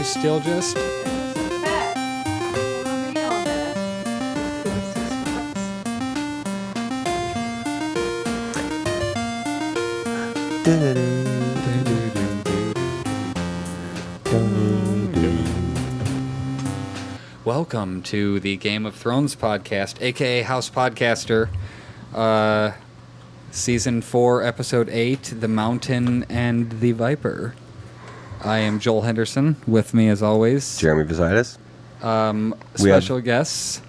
you still just... Welcome to the Game of Thrones podcast, aka House Podcaster, Season 4, Episode 8, The Mountain and the Viper. I am Joel Henderson. With me, as always, Jeremy Vasaitis. Special guests.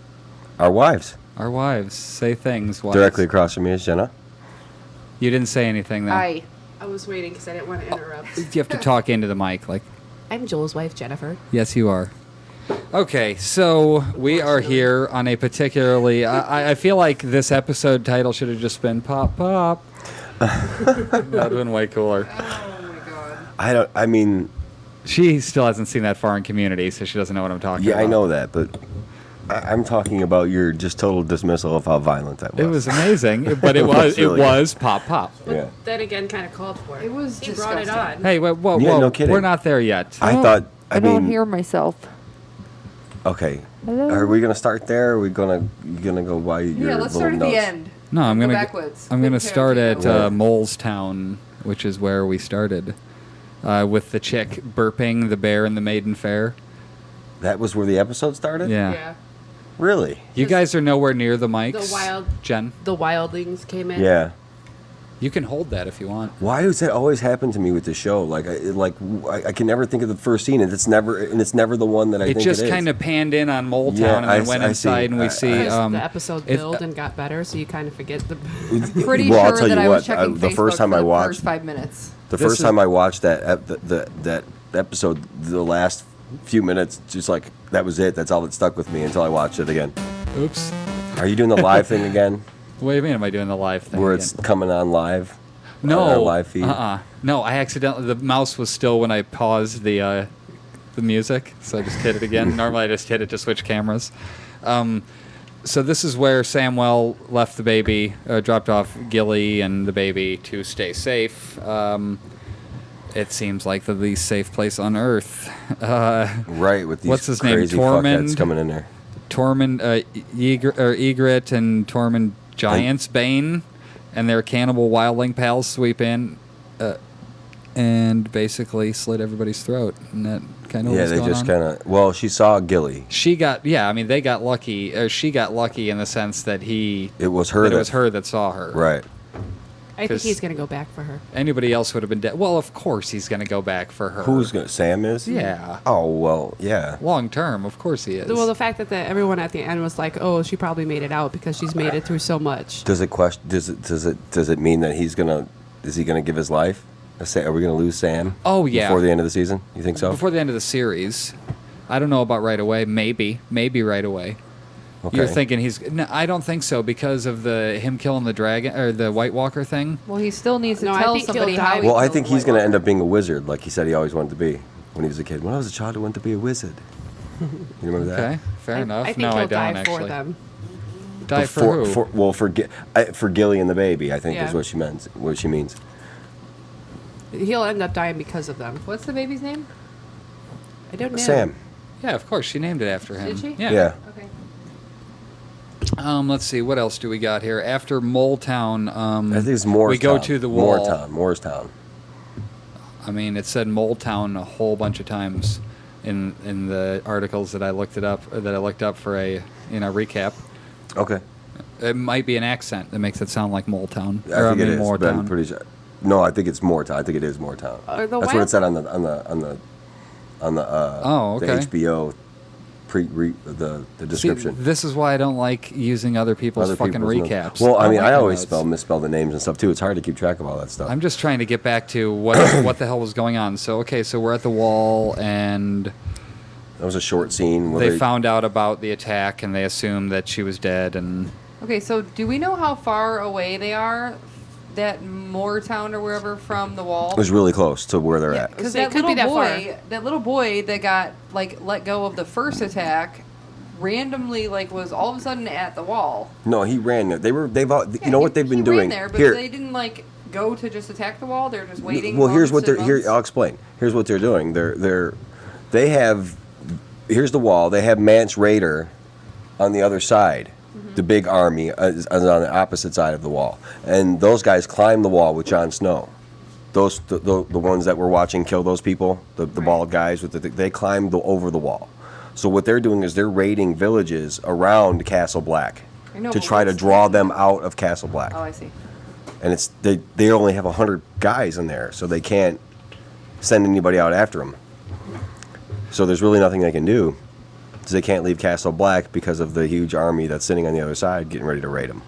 Our wives. Our wives. Say things, wives. Directly across from me is Jenna. You didn't say anything, though. I was waiting because I didn't want to interrupt. You have to talk into the mic, like... I'm Joel's wife, Jennifer. Yes, you are. Okay, so we are here on a particularly... I feel like this episode title should have just been Pop Pop. That would have been way cooler. Oh, my God. I mean... She still hasn't seen that far in Community, so she doesn't know what I'm talking about. Yeah, I know that, but I'm talking about your just total dismissal of how violent that was. It was amazing, but it was Pop Pop. But Yeah. that again kind of called for it. It was He brought it on. Hey, whoa, Yeah, whoa, no kidding. we're not there yet. I thought... I don't hear myself. Okay. Hello? Are we gonna start there? Or are we gonna go by your Yeah, let's little start at notes? the end. No, I'm Go gonna backwards. I'm gonna Like start at Tarantino. Molestown, which is where we started, with the chick burping the bear in the maiden fair. That was where the episode started? Yeah. Really? You guys are nowhere near the mics. Jen. The wildlings came in. Yeah. You can hold that if you want. Why does that always happen to me with the show? I can never think of the first scene, and it's never the one that I think it is. It just kind of panned in on Moletown Yeah, and then went I inside, see. and we see. Because the episode built and got better, so you kind of forget the... Pretty Well, I'll sure tell that you I was what, checking the Facebook first time for I the watched- first 5 minutes. The This first is- time I watched that episode, the last few minutes, just like that was it. That's all that stuck with me until I watched it again. Oops. Are you doing the live thing again? What do you mean? Am I doing the live thing? Where again? it's coming on live? No. On our live feed? No, I accidentally... The mouse was still when I paused the music, so I just hit it again. Normally I just hit it to switch cameras. So this is where Samwell left the baby, dropped off Gilly and the baby to stay safe. It seems like the least safe place on Earth. Right, with these What's his name? crazy Tormund? fuckheads coming in there. Tormund, Ygritte and Tormund Giants Bane and their cannibal wildling pals sweep in and basically slit everybody's throat. And that kind of Yeah, what's they going just on. kind of... Well, she saw Gilly. She got... Yeah, I mean, they got lucky. Or she got lucky in the sense that It was her it was her that saw her. Right. I think 'Cause- he's going to go back for her. Anybody else would have been dead. Well, of course he's going to go back for her. Who's going to... Sam is? Yeah. Oh, well, yeah. Long term, of course he is. Well, the fact that everyone at the end was like, "Oh, she probably made it out because she's made it through so much." Does it mean that he's gonna? Is he gonna give his life? Are we gonna lose Sam? Oh, yeah. Before the end of the season, you think so? Before the end of the series. I don't know about right away. Maybe right away. Okay. You're thinking he's... No, I don't think so because of him killing the dragon or the White Walker thing. Well, he still needs to No, I tell think he'll somebody die. how he Well, I killed think the he's White gonna Walker. end up being a wizard, like he said he always wanted to be when he was a kid. When I was a child, I wanted to be a wizard. You remember that? Okay, fair enough. I think No, he'll I don't die actually. for them. Die for who? For Gilly and the baby, I think Yeah. is what she meant. What she means. He'll end up dying because of them. What's the baby's name? I don't know. Sam. Yeah, of course. She named it after him. Did she? Yeah. Okay. Let's see. What else do we got here? After Moletown, I think it's Moorestown. we go to the wall. Moorestown. I mean, it said Moletown a whole bunch of times in the articles that I looked up for a recap. Okay. It might be an accent that makes it sound like Moletown. I think it is. But I'm Moortown. pretty sure. No, I think it's Mooretown. I think it is Mooretown. Are the That's what wild- it said on the Oh, okay. the HBO the See, description. this is why I don't like using other people's fucking people's notes. recaps. Well, I don't mean, like I my always notes. misspell the names and stuff too. It's hard to keep track of all that stuff. I'm just trying to get back to what the hell was going on. So we're at the wall and That was a short scene where they found out about the attack and they assumed that she was dead and Okay, so do we know how far away they are, that Moortown or wherever, from the wall? It was really close to where they're at. Because So it that could be little that boy, far. that little boy that got let go of the first attack, randomly was all of a sudden at the wall. No, he ran there. They've all, Yeah, you know what they've been he doing ran there, but here. they didn't go to just attack the wall. They're just waiting. Well, here's what months and they're here. months. I'll explain. Here's what they're doing. they have. Here's the wall. They have Mance Raider on the other side. The big army is on the opposite side of the wall, and those guys climb the wall with Jon Snow. Those the ones that we're watching kill those people, the bald guys with they climbed over the wall. So what they're doing is they're raiding villages around Castle Black to try to draw them out of Castle Black. Oh, I see. And it's they only have 100 guys in there, so they can't send anybody out after them. So there's really nothing they can do. They can't leave Castle Black because of the huge army that's sitting on the other side getting ready to raid them.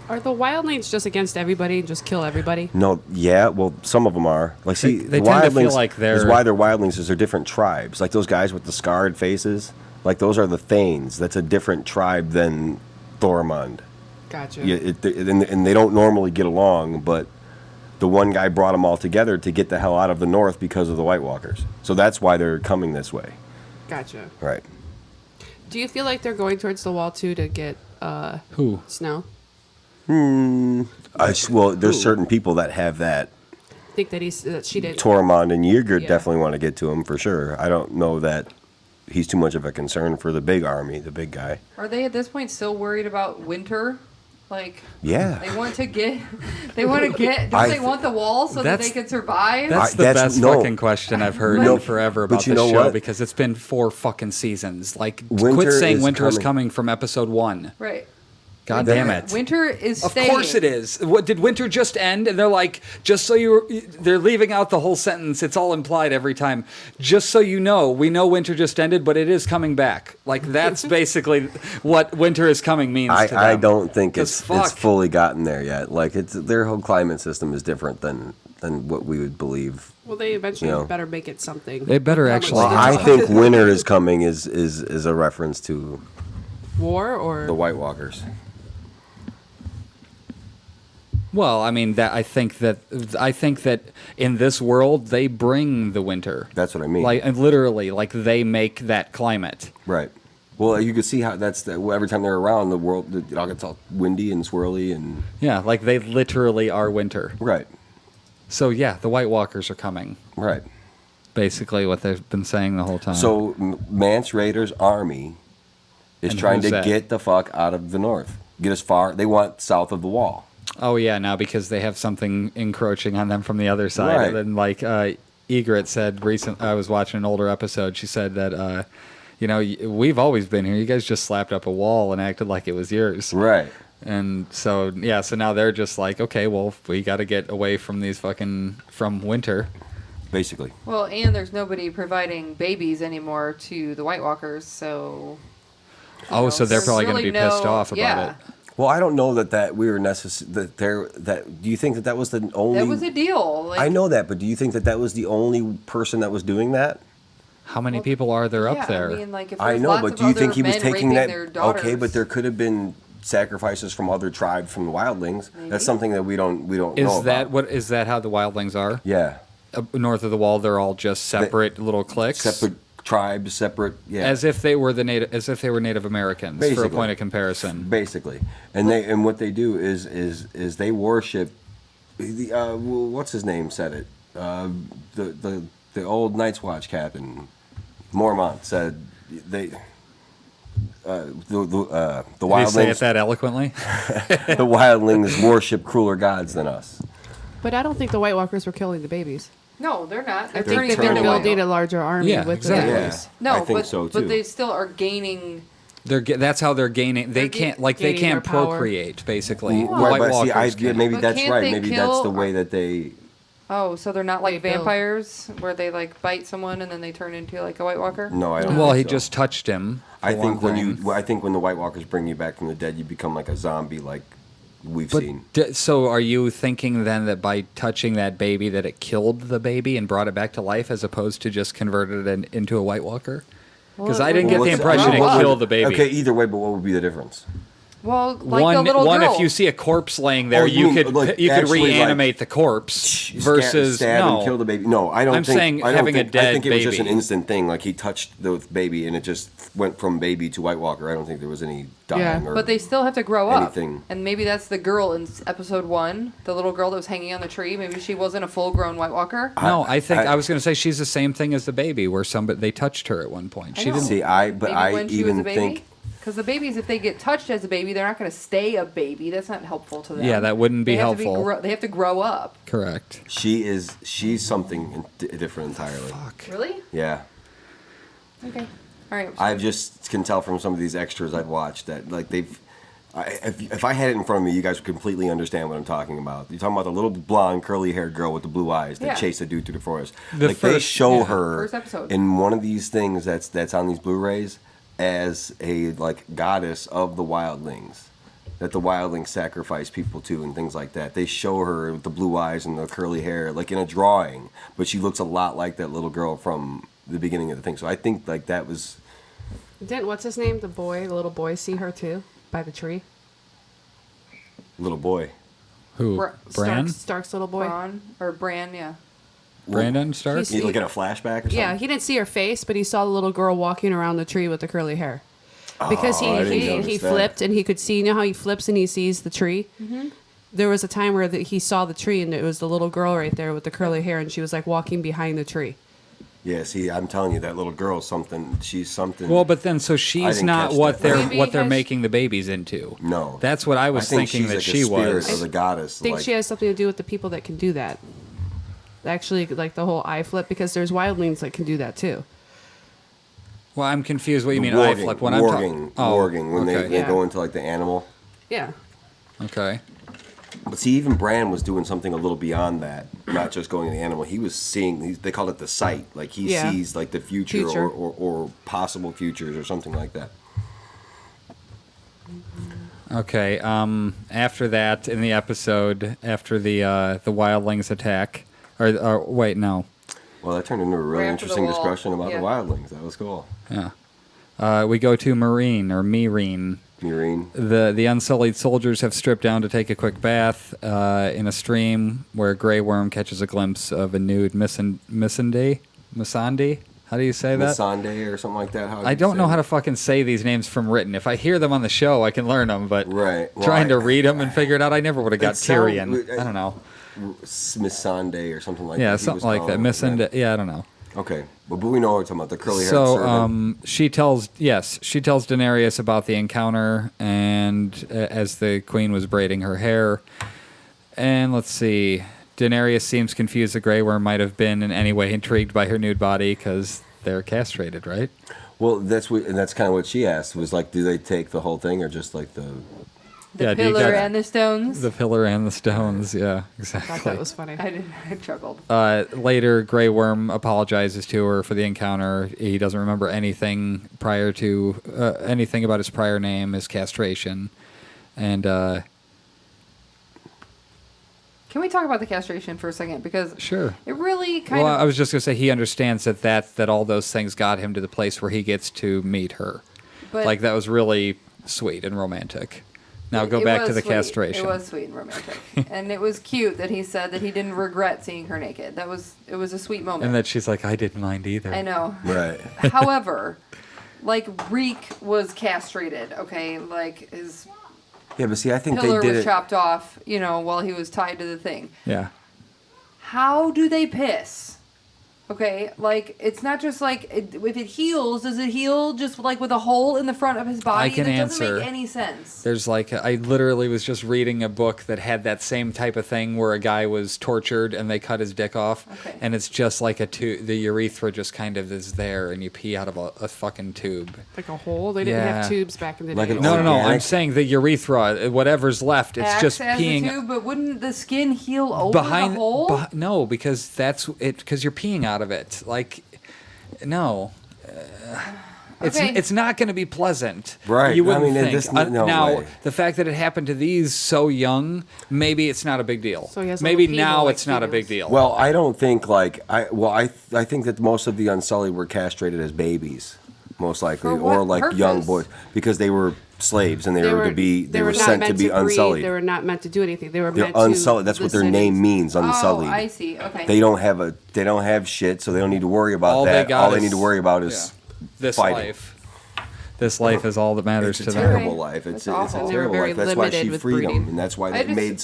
Are the wildlings just against everybody and just kill everybody? No, yeah, well, some of them are. Like, see, They the tend to wildlings feel like they're- is why they're wildlings is they're different tribes. Like those guys with the scarred faces, like those are the Thanes. That's a different tribe than Thormund. Gotcha. Yeah, and they don't normally get along, but the one guy brought them all together to get the hell out of the north because of the White Walkers. So that's why they're coming this way. Gotcha. Right. Do you feel like they're going towards the wall too to get Who? Snow? Well, there's certain people that have that. I think that she did. Tormund and Ygritte Yeah. definitely want to get to him for sure. I don't know that he's too much of a concern for the big army, the big guy. Are they at this point still worried about winter? Like, Yeah. they want to get, don't they want the wall so that they can survive? That's the That's- best no. fucking question I've heard No, in forever but about you this know show what? because it's been 4 fucking seasons. Like, Winter quit saying is winter is coming. coming from episode 1. Right. God damn it. Winter is Of staying. course it is. What did winter just end? And they're like, they're leaving out the whole sentence. It's all implied every time. Just so you know, we know winter just ended, but it is coming back. Like that's basically what winter is coming means to them. I don't think 'Cause it's fuck. fully gotten there yet. Like their whole climate system is different than what we would believe. Well, they eventually You know. better make it something. They better How much actually Well, they I do. think winter is coming is a reference to War or the White Walkers. Well, I mean that I think that in this world they bring the winter. That's what I mean. Like and literally, like they make that climate. Right. Well, you can see how every time they're around, the world it all gets all windy and swirly and Yeah, like they literally are winter. right, So yeah, the White Walkers are coming. right. Basically, what they've been saying the whole time. So Mance Raider's army is And trying who's to that? get the fuck out of the north, get as far. They want south of the wall. oh yeah, now because they have something encroaching on them from the other side. Right. And then like Ygritte said I was watching an older episode. She said that we've always been here. You guys just slapped up a wall and acted like it was yours. Right. And so yeah, so now they're just like, okay, well, we got to get away from from winter. Basically. Well, and there's nobody providing babies anymore to the White Walkers, so. Oh, so they're there's probably going to really be pissed no- off about yeah. it. Well, I don't know that we were necessary. Do you think that was the only? That was a deal. Like, I know that, but do you think that was the only person that was doing that? How many people are there yeah, up there? I mean, like, if I there's know, lots but of do you think other he was men taking raping that? their daughters, Okay, but there could have been sacrifices from other tribes from the wildlings. Maybe. That's something that we don't know Is that about. what is that how the wildlings are? Yeah, North of the wall, they're all just separate little cliques. separate tribes, separate. Yeah, As if they were Native Americans for a Basically. point of comparison. basically, and what they do is they worship. What's his name said it? The old Night's Watch captain, Mormont said they. The Did you say it wildlings, that eloquently? the wildlings worship crueler gods than us. But I don't think the White Walkers were killing the babies. No, they're not. I They're think turning they're them into building white. a larger army Yeah, with exactly. the Yeah. boys. No, I think but, so, too. but they still are gaining. That's how they're gaining. They They're can't they gaining can't their power. procreate basically. The Right, White but see, Walkers can. maybe But that's can't right. they Maybe kill- that's the way that they. Oh, so they're not like They build. vampires where they like bite someone and then they turn into like a White Walker? No, I don't. Well, think he so. just touched him. I for think one when thing. I think when the White Walkers bring you back from the dead, you become like a zombie, like we've But seen. so are you thinking then that by touching that baby that it killed the baby and brought it back to life as opposed to just converted it into a White Walker? Because I didn't get the What's- impression what it would- killed the baby. Okay, either way, but what would be the difference? Well, like one, the little one, girl. if you see a corpse laying there, Oh, you you mean, could like, you could actually, reanimate the corpse versus stab no. and kill the baby. No, I don't. I'm think, saying I don't having a think, dead I think it was just an baby. instant thing. Like he touched the baby and it just went from baby to White Walker. I don't think there was any dying. Yeah. Or But they still have to grow up. anything. And maybe that's the girl in episode 1, the little girl that was hanging on the tree. Maybe she wasn't a full-grown White Walker. No, I think I- I was going to say she's the same thing as the baby, where somebody they touched her at one point. I She know. didn't. See, Maybe I when she was even a baby. think Because the babies, if they get touched as a baby, they're not going to stay a baby. That's not helpful to them. Yeah, that wouldn't be They have to helpful. they have to grow up. Correct. she's something different entirely. Fuck. Really? Yeah. Okay. All right. I just can tell from some of these extras I've watched that like they've. If I had it in front of me, you guys would completely understand what I'm talking about. You're talking about the little blonde, curly-haired girl with the blue eyes that Yeah. chased the dude through the forest. The like they first- show yeah. her First episode. in one of these things that's on these Blu-rays as a like goddess of the wildlings. That the wildlings sacrifice people to and things like that. They show her with the blue eyes and the curly hair, like in a drawing, but she looks a lot like that little girl from the beginning of the thing. So I think like that was. Didn't what's his name? The little boy, see her too by the tree. Little boy. Who? Bran? Stark's little boy. Bran, yeah. Brandon Stark? He's- You look at a flashback or something? Yeah, he didn't see her face, but he saw the little girl walking around the tree with the curly hair. Because I didn't he notice that. flipped and he could see. You know how he flips and he sees the tree. Mm-hmm. There was a time where he saw the tree and it was the little girl right there with the curly hair, and she was like walking behind the tree. Yeah, see, I'm telling you, that little girl, she's something. Well, but then so she's didn't not catch what that. they're Maybe what they're has- making the babies into. No. That's what I was think thinking she's that like she a spirit was. or the goddess. I think like, she has something to do with the people that can do that. Actually, like the whole eye flip, because there's wildlings that can do that too. Well, I'm confused what you mean warging, eye flip when I'm talking. warging, when okay. they Yeah. go into like the animal. Yeah. Okay. But see, even Bran was doing something a little beyond that, not just going to the animal. He was seeing, they called it the sight. Like he Yeah. sees like the future, Future. Or possible futures or something like that. Okay. After that, in the episode, after the wildlings attack, or wait, no. Well, that turned into a really Right after the interesting wall. discussion about Yeah. the wildlings. That was cool. Yeah. We go to Meereen. Meereen. The Unsullied soldiers have stripped down to take a quick bath in a stream where Grey Worm catches a glimpse of a nude Missandei? How do you say that? Missandei or something like that. How I don't know how to fucking say these names from written. If I hear them on the show, I can learn them, but Right. Well, trying to read them and figure it out, I never would have got It sounds- Tyrion. I don't know. Missandei or something like that. Yeah, He was something like that. calling it. Missandei. Yeah, I don't know. Okay, but we know what we're talking about. The curly hair So servant. she tells Daenerys about the encounter, and as the queen was braiding her hair, and let's see, Daenerys seems confused that Grey Worm might have been in any way intrigued by her nude body because they're castrated, right? Well, that's kind of what she asked, was like, do they take the whole thing or just like the? The do you pillar got- and the stones. The pillar and the stones, yeah, I thought exactly. that was funny. I chuckled. Later, Grey Worm apologizes to her for the encounter. He doesn't remember anything prior to anything about his prior name, his castration, and Can we talk about the castration for a second? Because sure. it really kind Well, of. I was just gonna say he understands that all those things got him to the place where he gets to meet her. But Like that was really sweet and romantic. Now go it back was to the sweet. castration. It was sweet and romantic, and it was cute that he said that he didn't regret seeing her naked. It was a sweet moment. And that she's like, I didn't mind either. I know. Right. However, like Reek was castrated. Okay, like his Yeah, but see, I think pillar they did was it. chopped off. While he was tied to the thing. Yeah. How do they piss? Okay, like it's not just like if it heals, does it heal just like with a hole in the front of his body? I can that doesn't answer. make any sense. There's like I literally was just reading a book that had that same type of thing where a guy was tortured and they cut his dick off, Okay. and it's just like the urethra just kind of is there, and you pee out of a fucking tube. Like a hole. They didn't Yeah. have tubes back in the Like day. an No, I'm Organic? saying the urethra, whatever's left, it's Acts just as peeing a tube, but wouldn't the skin heal over behind. the hole? No, because that's it. Because you're peeing out of it. Like, no. Okay. It's not going to be pleasant. Right. You wouldn't I mean, think. this- no now, way. the fact that it happened to these so young, maybe it's not a big deal. So he has a maybe little pee hole now like it's not a big females. deal. Well, I don't think I think that most of the Unsullied were castrated as babies, most likely, For what or like young purpose? boys, because they were slaves, and they were not sent to meant be breed. unsullied. They were not meant to do anything. They were They're meant to unsullied. That's what their listen name and- means, unsullied. Oh, I see. Okay. They don't have shit, so they don't need to worry about All they that. got All they is- need to worry about is This fighting. life. This life is all that matters It's a to them. terrible life. It's That's a awful. And they were terrible very life. That's why limited she with freed breeding. them, and that's why I they just- made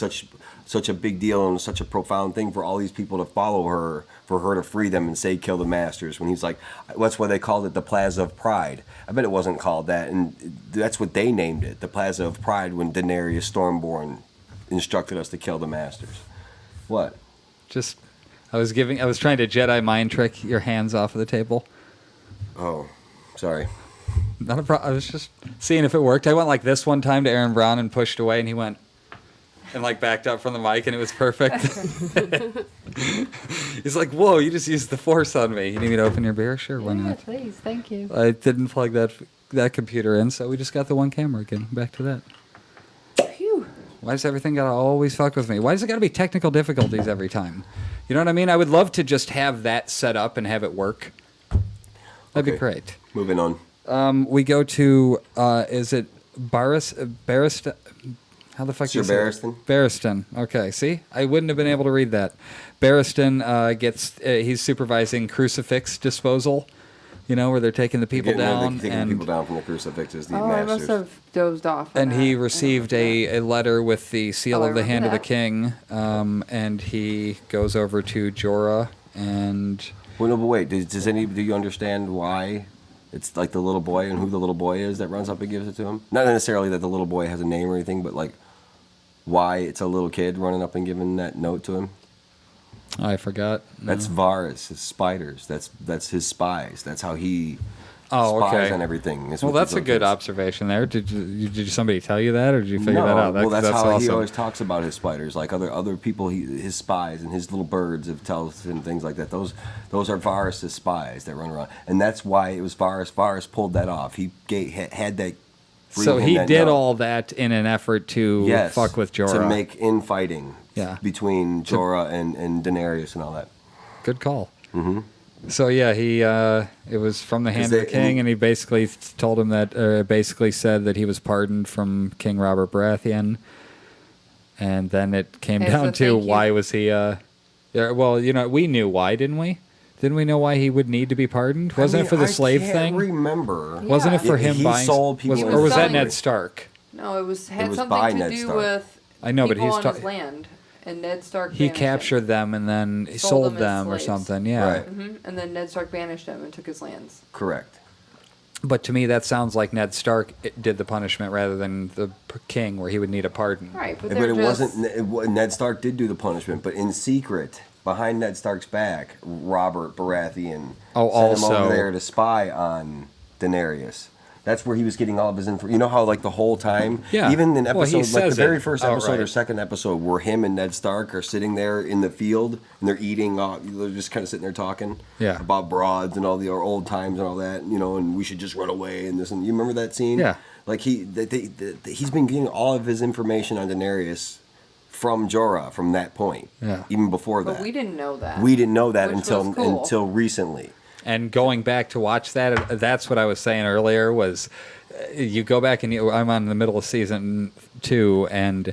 such a big deal and such a profound thing for all these people to follow her, for her to free them and say kill the masters. When he's like, that's why they called it the Plaza of Pride. I bet it wasn't called that, and that's what they named it, the Plaza of Pride, when Daenerys Stormborn instructed us to kill the masters. What? Just, I was trying to Jedi mind trick your hands off of the table. Oh, sorry. Not a problem. I was just seeing if it worked. I went like this one time to Aaron Brown and pushed away, and he went and like backed up from the mic, and it was perfect. He's like, "Whoa, you just used the force on me. You need me to open your beer? Sure, why Yeah, not?" please. Thank you. I didn't plug that computer in, so we just got the one camera again. Back to that. Phew. Why does everything gotta always fuck with me? Why does it gotta be technical difficulties every time? You know what I mean? I would love to just have that set up and have it work. That'd be Okay. great. Moving on. We go to is it Barristan? How the fuck do Sir you say it? Barristan? Barristan. Okay, see, I wouldn't have been able to read that. Barristan gets he's supervising crucifix disposal. You know, where they're taking the people down taking and people down from the crucifixes. The Oh, I must masters. have dozed off. on and that. he I received don't know. a letter with the seal Oh, I of the remember hand of the that. king, and he goes over to Jorah and. Well, no, but wait. Do you understand why it's like the little boy and who the little boy is that runs up and gives it to him? Not necessarily that the little boy has a name or anything, but like why it's a little kid running up and giving that note to him. I forgot. That's Varys, his spiders. That's his spies. That's how he Oh, spies okay. on everything. is Well, with that's these a little good kids. observation there. Did somebody tell you that, or did you figure No, that out? well, that's how he awesome. always talks about his spiders. Like other people, his spies and his little birds have tells him things like that. Those are Varys' spies that run around, and that's why it was Varys. Varys pulled that off. He had that. So bring him he that did note. all that in an effort to Yes, fuck with Jorah. to make infighting. Yeah. Between Jorah and Daenerys and all that. Good call. Mm-hmm. So yeah, he it was from the hand of the king, and he basically told him that, basically said that he was pardoned from King Robert Baratheon, and then it came Okay, down so to thank you. why was he? Yeah, well, you know, we knew why, didn't we? Didn't we know why he would need to be pardoned? Wasn't it for the slave I thing? can't remember. Wasn't it for Yeah, him he buying? sold people or into was that slavery. Ned Stark? No, it was had was by something to Ned do Stark. with I know, but people he's on ta- his land, and Ned Stark. He banished captured them and then he Sold sold them as them or slaves. something. Yeah. Right. him. And then Ned Stark banished him and took his lands. Correct. But to me, that sounds like Ned Stark did the punishment rather than the king, where he would need a pardon. Right, but, But they're it just, wasn't. Ned Stark did do the punishment, but in secret, behind Ned Stark's back, Robert Baratheon Oh, sent him also- over there to spy on Daenerys. That's where he was getting all of his info. You know how, like, the whole time, Yeah. even in Well, he episode, like the says very it first episode or outright. second episode, where him and Ned Stark are sitting there in the field and they're eating, they're just kind of sitting there talking Yeah. about broads and all the old times and all that, you know, and we should just run away and this and you remember that scene? Yeah. Like he's been getting all of his information on Daenerys from Jorah from that point. Yeah. Even before that. but we didn't know that. We didn't know that Which until was cool. until recently. And going back to watch that, that's what I was saying earlier. Was you go back and I'm on the middle of season 2, and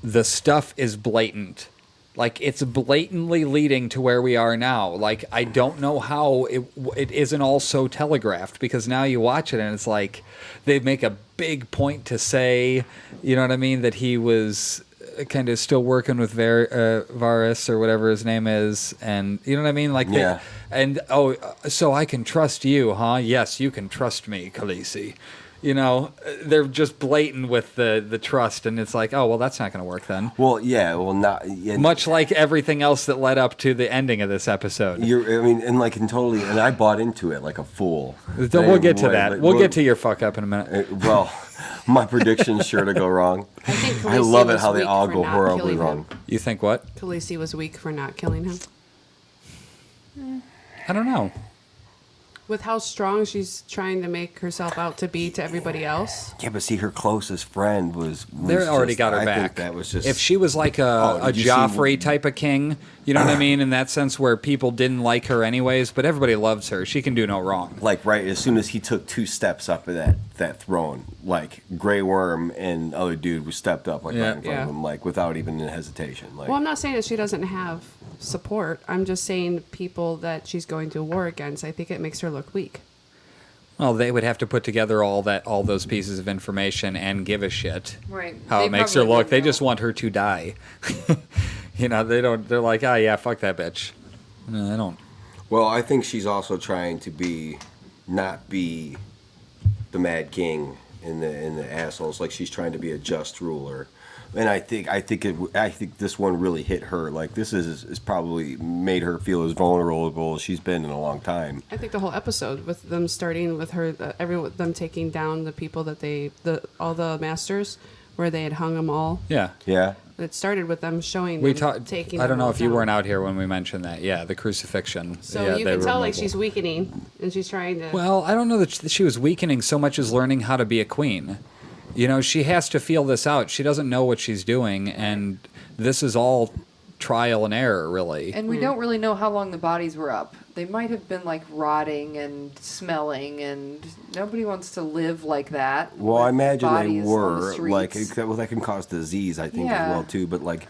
the stuff is blatant. Like, it's blatantly leading to where we are now. Like, I don't know how it isn't all so telegraphed, because now you watch it and it's like they make a big point to say, you know what I mean, that he was kind of still working with Varys or whatever his name is, and you know what I mean, like Yeah. so I can trust you, huh? Yes, you can trust me, Khaleesi. You know, they're just blatant with the trust, and it's like, oh well, that's not going to work then. Well, yeah, well, not yeah, Much like everything else that led up to the ending of this episode. and I bought into it like a fool. We'll get to that. We'll get to your fuck up in a minute. Well, my prediction's sure to go wrong. I think I Khaleesi love it was how they weak all for go not horribly killing him. wrong. You think what? Khaleesi was weak for not killing him. I don't know. With how strong she's trying to make herself out to be to everybody else. Yeah, but see, her closest friend was They already just- got her I back. think that was just If she was like a did you see- Joffrey type of king, You know what I mean? In that sense where people didn't like her anyways, but everybody loves her. She can do no wrong. Like, right as soon as he took 2 steps up of that throne, like, Grey Worm and other dude was stepped up, like, right in front of him, like, without even hesitation. Like, Well, I'm not saying that she doesn't have support. I'm just saying people that she's going to war against, I think it makes her look weak. Well, they would have to put together all those pieces of information and give a shit Right. how They it makes her probably look. wouldn't They know. just want her to die. You know, they don't. They're like, oh yeah, fuck that bitch. No, I don't. well, I think she's also trying to not be the Mad King and the assholes. Like, she's trying to be a just ruler. And I think this one really hit her. Like, this is probably made her feel as vulnerable as she's been in a long time. I think the whole episode with them starting with her, them taking down the people that all the masters, where they had hung them all. Yeah. Yeah. It started with them showing We them talked. taking. I don't them know all if you down. weren't out here when we mentioned that. Yeah, the crucifixion. So yeah, you they can were tell like mobile. she's weakening, and she's trying to. Well, I don't know that she was weakening so much as learning how to be a queen. You know, she has to feel this out. She doesn't know what she's doing, and this is all trial and error, really. And we don't really know how long the bodies were up. They might have been like rotting and smelling, and nobody wants to live like that. Well, with I imagine they bodies on the were like streets. that can cause disease. I think Yeah. as well too. But like,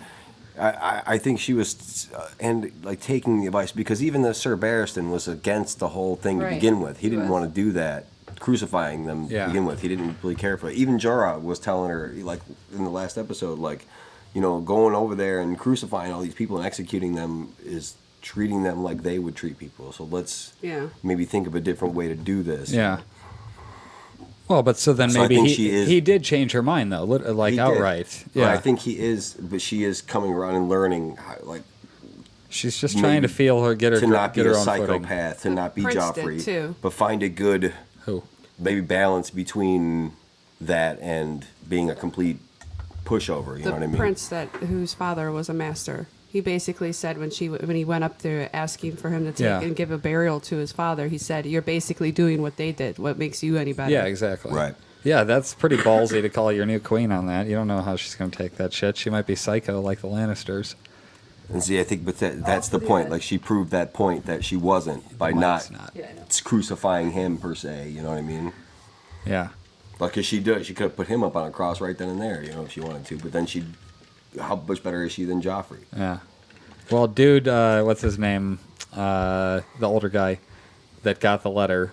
I think she was and like taking the advice, because even the Sir Barristan was against the whole thing to Right. begin with. He He didn't was. want to do that, crucifying them Yeah. to begin with. He didn't really care for it. Even Jorah was telling her, like in the last episode, like, you know, going over there and crucifying all these people and executing them is treating them like they would treat people. So let's Yeah. maybe think of a different way to do this. Yeah. Well, but so then So I maybe think he, she is- he did change her mind though, like He did. outright. But Yeah, I think he is, but she is coming around and learning, like, she's just trying to maybe feel her get her to not be get her a own footing. psychopath, to The not be Prince Joffrey, did, too. but find a good Who? maybe balance between that and being a complete pushover. You The know what I mean? prince whose father was a master. He basically said when he went up there asking for him to take Yeah. and give a burial to his father, he said, "You're basically doing what they did. What makes you any better?" Yeah, exactly. Right. Yeah, that's pretty ballsy to call your new queen on that. You don't know how she's going to take that shit. She might be psycho like the Lannisters. And see, I think, but that's the point. Like, she proved that point that she wasn't by Mike's not, Yeah, I know. crucifying him per se. You know what I mean? Yeah. Like, 'cause she could have put him up on a cross right then and there. You know, if she wanted to. But then how much better is she than Joffrey? Yeah. Well, dude, what's his name? The older guy that got the letter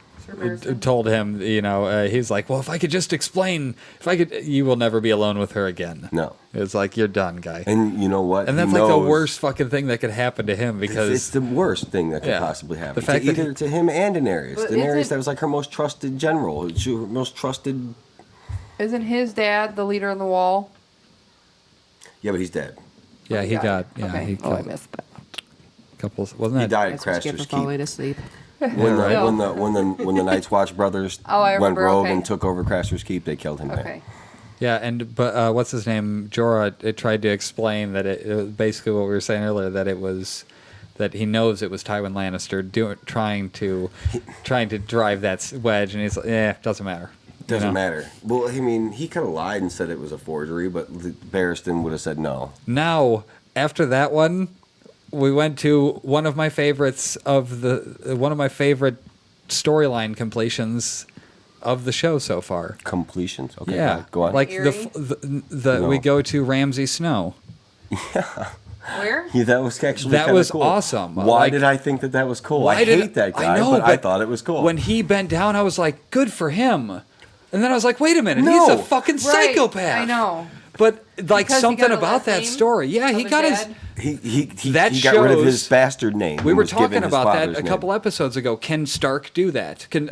told him, you know, he's like, well, if I could just explain, you will never be alone with her again. No. It's like, you're done, guy. And you know what? And that's He like the knows- worst fucking thing that could happen to him because it's the worst thing that could Yeah. possibly happen. The fact to that either to him and Daenerys. But Daenerys, isn't- that was like her most trusted general, her most trusted. Isn't his dad the leader on the wall? Yeah, but he's dead. yeah, he got Okay. he Oh, I killed missed that. a couple. Wasn't He that died at That's what you get Craster's for falling Keep. asleep. When the Night's Watch brothers Oh, I went remember, rogue okay. and took over Craster's Keep, they killed him there. Okay. Yeah, but what's his name? Jorah. It tried to explain that it was basically what we were saying earlier, that it was that he knows it was Tywin Lannister trying to drive that wedge, and he's like, doesn't matter. Doesn't matter. Well, I mean, he could have lied and said it was a forgery, but Barristan would have said no. Now, after that one, we went to one of my favorites one of my favorite storyline completions of the show so far. Completions? Okay, Yeah, go on. like Eerie? No. we go to Ramsay Snow. Where? Yeah, that was actually That kinda was cool. awesome. Why Like- did I think that was cool? Why I did hate that guy, know, but I thought it was cool. When he bent down, I was like, good for him. And then I was like, wait a minute, No. he's a fucking Right, psychopath. I know. But like Because he something got a about last that name story. Yeah, of he his got dad? he That got rid of his shows- bastard name. We and were was given talking his about that father's a name. couple episodes ago. Can Stark do that? Can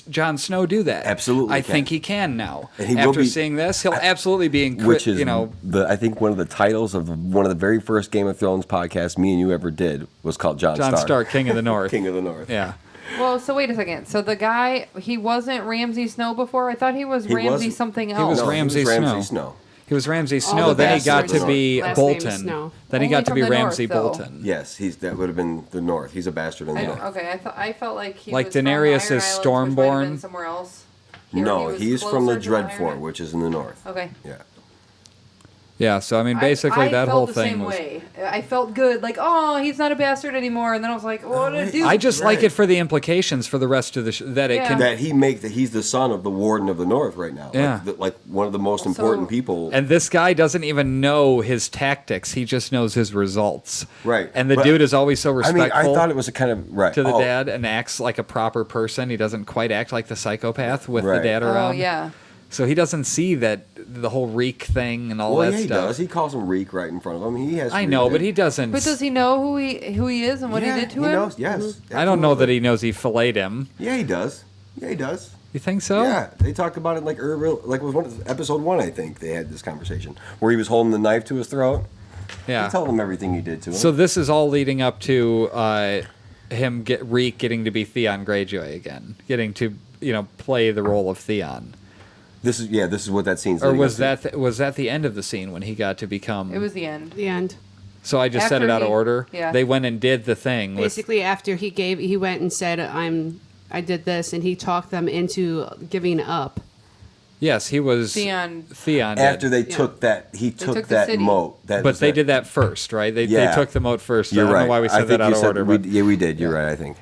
Jon Snow do that? Absolutely I can. think he can now. And he will After be- seeing this, he'll absolutely be in. Which is, you know, I think one of the titles of one of the very first Game of Thrones podcasts me and you ever did was called Jon Jon Stark, King of the North. King of the North. Yeah. Well, so wait a second. So the guy, he wasn't Ramsay Snow before? I thought he was He Ramsay wasn't. something He else. was No, Ramsay he was Snow. Ramsay Snow. He was Ramsay the Snow. Then he got bastards to of be Last name is Bolton. Snow. Then he Only got to from be the north, Ramsay though. Bolton. Yes, that would have been the North. He's a bastard in the North. Okay, I felt like he Like was from Daenerys Iron is Islands, which might have Stormborn. been somewhere else. Here No, was he's from the closer to Iron Dreadfort, Islands. which is in the North. Okay. Yeah. Yeah, so I mean, basically I that felt whole the thing same was. way. I felt good, like, oh, he's not a bastard anymore. And then I was like, what did it do? I just like Right. it for the implications for the rest of the that it Yeah. can. That he's the son of the Warden of the North right now. Yeah. Like one of the most important people. And this guy doesn't even know his tactics; he just knows his results. Right. And the But, dude is always so I respectful. mean, I thought it was a kind of right to the oh, dad and acts like a proper person. He doesn't quite act like the psychopath with the Right. dad around. Oh, yeah. So he doesn't see that the whole reek thing and all Well, that yeah, he stuff. does. He calls him Reek right in front of him. He has. I know, but he doesn't. But does he know who he is and what he did to him? Knows. Yes. I don't know that absolutely. he knows he filleted him. Yeah, he does. Yeah, he does. You think so? Yeah, they talked about it like it was episode 1. I think they had this conversation where he was holding the knife to his throat. Yeah. He told him everything he did to him. So this is all leading up to him Reek getting to be Theon Greyjoy again, getting to play the role of Theon. This is what that scene's. Or leading was up to. that was that the end of the scene when he got to become? It was the end. The end. So I just said it After out of he- order. yeah. They went and did the thing. Basically, after he went and said, I did this, and he talked them into giving up. Yes, he was Theon. Theon. After did. they took that, he took took the that city. moat. That But was they that- did that first, right? They Yeah. took the moat first. You're I don't right. know why we I said think that out you of said order. we, But yeah, we did. You're right. I think.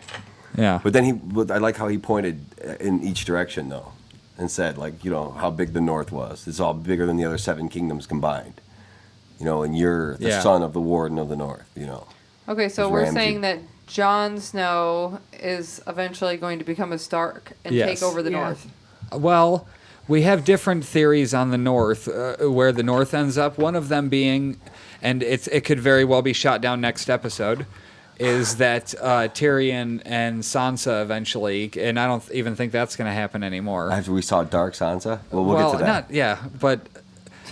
yeah. But I like how he pointed in each direction though, and said like how big the North was. It's all bigger than the other 7 kingdoms combined. And you're the Yeah. son of the Warden of the North. Okay, so It's we're Ramsay. saying that Jon Snow is eventually going to become a Stark and Yes. take over the Yeah. North. Well, we have different theories on the North, where the North ends up. One of them being, and it could very well be shot down next episode, is that Tyrion and Sansa eventually, and I don't even think that's going to happen anymore. After we saw Dark Sansa, we'll get to that. But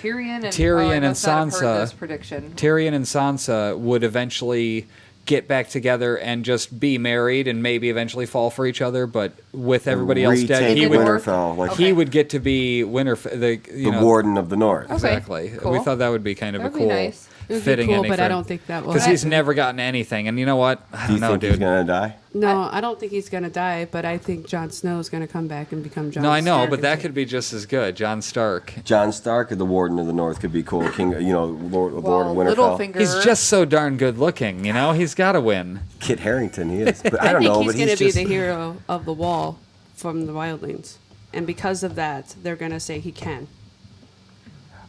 Tyrion and Tyrion I and must not have Sansa. heard this prediction. Tyrion and Sansa would eventually get back together and just be married and maybe eventually fall for each other, but with everybody else dead, Retake he would Winterfell, like he Okay. would get to be the the Warden of the North. Okay, Exactly. cool. We thought that would be kind of That'd a be cool, nice. It would be fitting cool, ending but for I him. don't think that will Because he's happen. never gotten anything, and you know what? I Do you don't know, think dude. he's gonna die? No, I don't think he's going to die, but I think Jon Snow is going to come back and become Jon No, I know, Stark but and that take- could be just as good. Jon Stark. Jon Stark or the Warden of the North could be cool. King, Lord of Winterfell. Littlefinger. He's just so darn good looking, He's got to win. Kit Harington, he is. But I I don't think know. he's But going to be just, the hero of the Wall from the Wildlings. And because of that, they're going to say he can.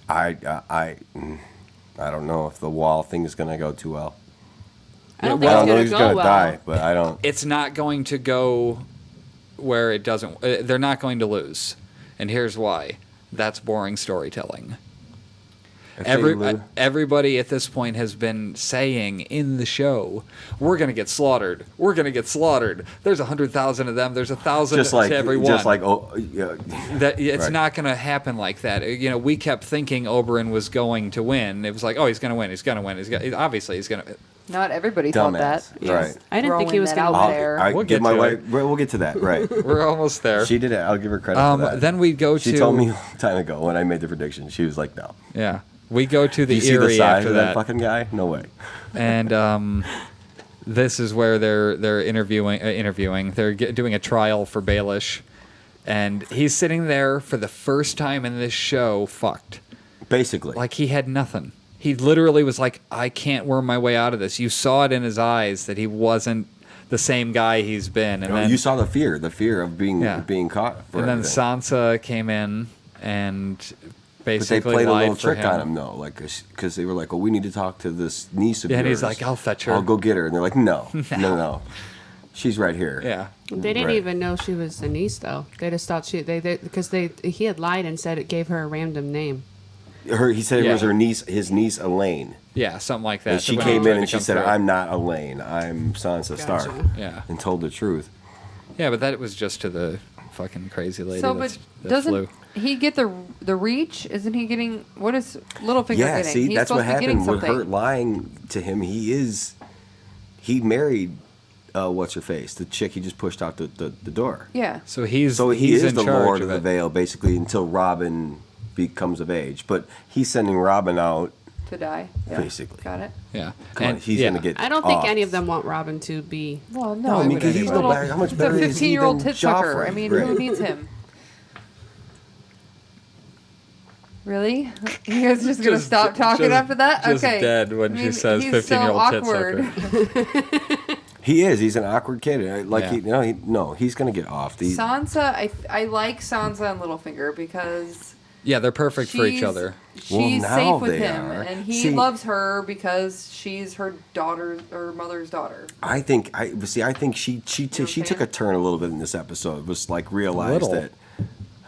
I don't know if the Wall thing is gonna go too well. I don't Yeah, think I don't know it's he's going to gonna go well. die, but I don't. It's not going to go where it doesn't. They're not going to lose, and here's why. That's boring storytelling. If they lose- Everybody at this point has been saying in the show, "We're gonna get slaughtered. We're gonna get slaughtered." There's 100,000 of them. There's 1,000 just like to every one. just like yeah. That it's Right. not going to happen like that. We kept thinking Oberyn was going to win. It was like, oh, he's going to win. He's going to win. Obviously, he's going to. Not everybody thought that. Dumbass. Right. I didn't think he Throwing was that going to out win. there. I We'll give get my to wife. it. We'll get to that. Right. We're almost there. She did it. I'll give her credit for that. Then we go She to. told me a long time ago when I made the prediction. She was like, "No." Yeah, we go to the You see Eyrie the size after of that, that fucking guy? No way. and this is where they're interviewing. They're doing a trial for Baelish, and he's sitting there for the first time in this show, fucked. Basically. Like he had nothing. He literally was like, I can't worm my way out of this. You saw it in his eyes that he wasn't the same guy he's been. And then, you saw the fear of being Yeah. being caught. For and then everything. Sansa came in and But they basically played a lied little for trick on him though, like because they were like, "Well, we need to talk to this niece of Yeah, yours." and he's like, "I'll fetch her." I'll go get her," and they're like, "No, no, she's right here." Yeah. They didn't Right. even know she was a niece, though. They just thought he had lied and said it gave her a random name. He said it was Yeah. her niece, his niece Elaine, Yeah, something like that. and she When he came tried in to and she come said, through. "I'm not Elaine. I'm Sansa Stark," Yeah. and told the truth. Yeah, but that was just to the fucking crazy lady So, that's, but that doesn't flew. he get the reach? Isn't he getting? What is Littlefinger Yeah, getting? see, He's that's what supposed to be getting happened with her something. lying to him. He married, what's her face, the chick he just pushed out the door. Yeah. So he's He is in the charge Lord of of the it. Vale, basically, until Robin becomes of age. But he's sending Robin out, To die. Yeah. basically. Got it. Yeah. Come on, And- he's yeah. going to get I don't think off. any of them want Robin to be. Well, No, I no, mean, because he's no better. How much better the is he 15-year-old than tit sucker. Joffrey? I mean, Right. who needs him? Really? You guys just gonna stop talking after that? Just Okay. dead when she says he's 15-year-old tit awkward. sucker. He is. He's an awkward kid. Like Yeah. he's gonna get off. Sansa, I like Sansa and Littlefinger because Yeah, they're perfect for each other. She's now safe with they him, are. and he See- loves her because she's her daughter or mother's daughter. I think she took a turn a little bit in this episode. Was like realized Little. that.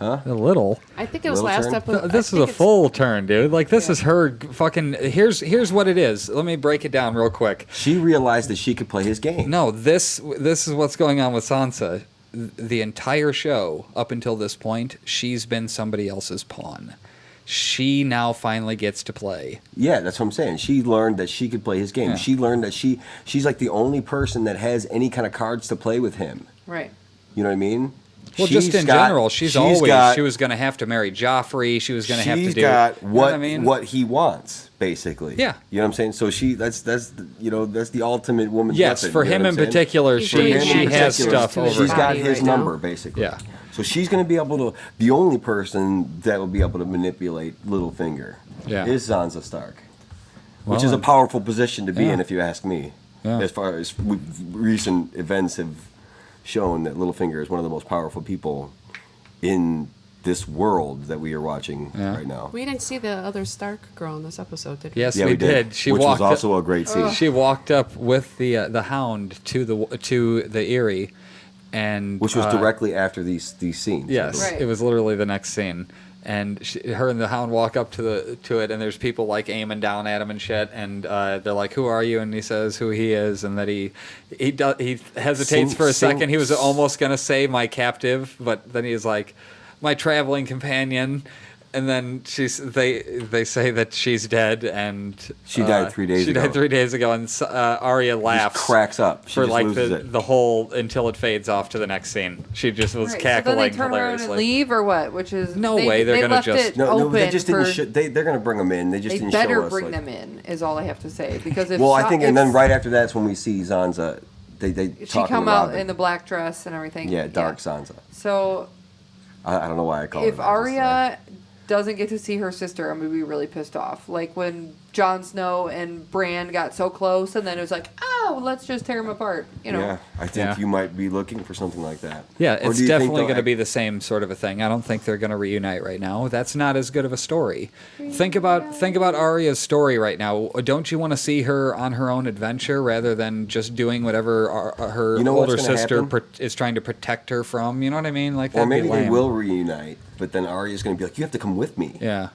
A little. I think it was Little last turn? episode. This is a full turn, dude. Like this is her fucking. Here's what it is. Let me break it down real quick. She realized that she could play his game. No, this is what's going on with Sansa. The entire show up until this point, she's been somebody else's pawn. She now finally gets to play. Yeah, that's what I'm saying. She learned that she could play his game. Yeah. She learned that she's like the only person that has any kind of cards to play with him. Right. You know what I mean? Well, just in general, she was going to have to marry Joffrey. She was going to have to do. She's got you know what I mean? what he wants, basically. Yeah. You know what I'm saying? So that's the ultimate woman's Yes, weapon, for you know him what in I'm saying? particular, He's she doing has access stuff to his over. She's got body his right now. number, basically. Yeah. So she's going to be able to. The only person that will be able to manipulate Littlefinger Yeah. is Sansa Stark, which Well, is a powerful position to be yeah. in, if you ask me. Yeah. As far as recent events have shown, that Littlefinger is one of the most powerful people in this world that we are watching Yeah. right now. We didn't see the other Stark girl in this episode, did we? Yes, Yeah, we did. She which walked. was also a great scene. She walked up with the Hound to the Eyrie, and Which was directly after these scenes. Yes, Right. it was literally the next scene, and her and the Hound walk up to it, and there's people like aiming down at him and shit, and they're like, "Who are you?" And he says who he is, and that he hesitates for a second. He was almost gonna say my captive, but then he's like, my traveling companion. And then they say that she's dead, and She died 3 days ago. She died 3 days ago, and Arya laughs. Just cracks up. She for just like loses the it. whole until it fades off to the next scene. She just was Right. So then cackling they turn around hilariously. and leave, or what? Which is No way, they're gonna left just- it No, open they just didn't. for, They're going to bring them in. They just They didn't better show us. bring like, them in. Is all I have to say. Because if Well, I think, and if then right after that's when we see Sansa. They she talking come to out Robin. in the black dress and everything. Yeah, dark Sansa. So I don't know why I call it. if Arya doesn't get to see her sister, I'm gonna be really pissed off. Like when Jon Snow and Bran got so close, and then it was like, oh, let's just tear them apart. You know. Yeah, I think Yeah. you might be looking for something like that. Yeah, Or it's do you think definitely they'll going to be the same sort of a thing. I don't think they're going to reunite right now. That's not as good of a story. Think about Arya's story right now. Don't you want to see her on her own adventure rather than just doing whatever her You know what's older gonna sister happen? is trying to protect her from? You know what I mean? Like Or that'd be maybe they lame. will reunite, but then Arya's going to be like, "You have to come with me," Yeah.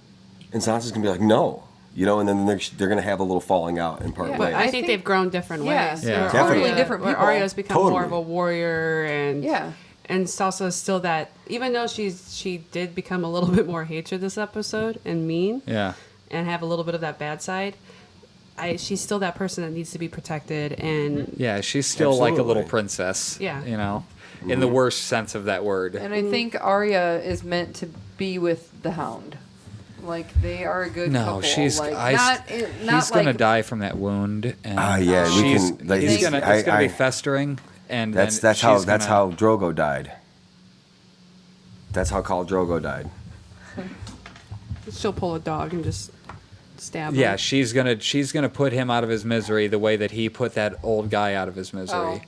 and Sansa's going to be like, "No," and then they're going to have a little falling out and part Yeah, ways. But I I think think- they've grown different Yeah. ways. Yeah. Where Definitely. Arya- different where people. Arya's become more of a Totally. warrior, and Yeah. and Sansa's still that. Even though she did become a little bit more hatred this episode and mean, Yeah. and have a little bit of that bad side. She's still that person that needs to be protected, and Yeah, she's still like a little Absolutely. princess. Yeah. You know, in the worst sense of that word. And I think Arya is meant to be with the Hound. Like they are a good No, couple. she's. like, he's not gonna like, die from that wound. And Yeah, we she's, can. Like, he's he's- gonna. It's I- gonna be I- festering, and That's then how she's gonna- Drogo died. That's how Khal Drogo died. she'll pull a dog and just stab Yeah, him. she's gonna put him out of his misery the way that he put that old guy out of his misery.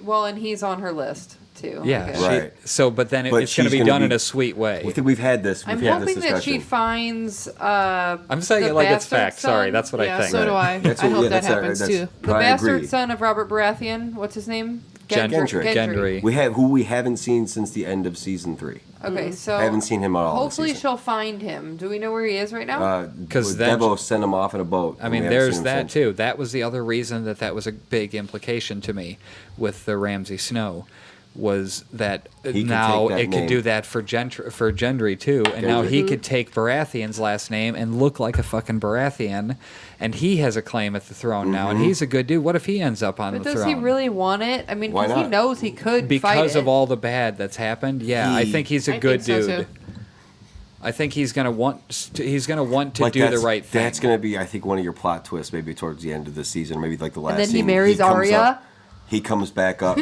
Well, and he's on her list too. I Yeah, guess. Right. so but then But it's gonna she's be gonna done be- in a sweet way. We think we've had this. I'm We've had hoping this that she discussion. finds. I'm saying the it like it's bastard fact. Sorry, son. that's what Yeah, I think. so do I. That's I what- hope yeah, that that's happens too. The I bastard agree. son of Robert Baratheon. What's his name? Gendry. We have who we haven't seen since the end of season 3. Okay, so I haven't seen him at all. this hopefully season. she'll find him. Do we know where he is right now? 'Cause then- Devo sent him off in a boat. I and mean, we haven't there's seen him that since. too. That was the other reason that was a big implication to me with the Ramsay Snow, was that He could now take that it could name. do that for Gendry too, and now he could take Baratheon's last name and look like a fucking Baratheon, and he has a claim at the throne now, and he's a good dude. What if he ends up on but the does throne? he really want it? I mean, Why because he not? knows he could fight Because of it. all the bad that's happened, yeah, I He- think he's a I good think so, dude. too. I think he's gonna want to Like, do the that's- right thing. That's going to be, I think, one of your plot twists, maybe towards the end of the season, maybe like the last. then he scene. marries comes Arya? up- he comes back up,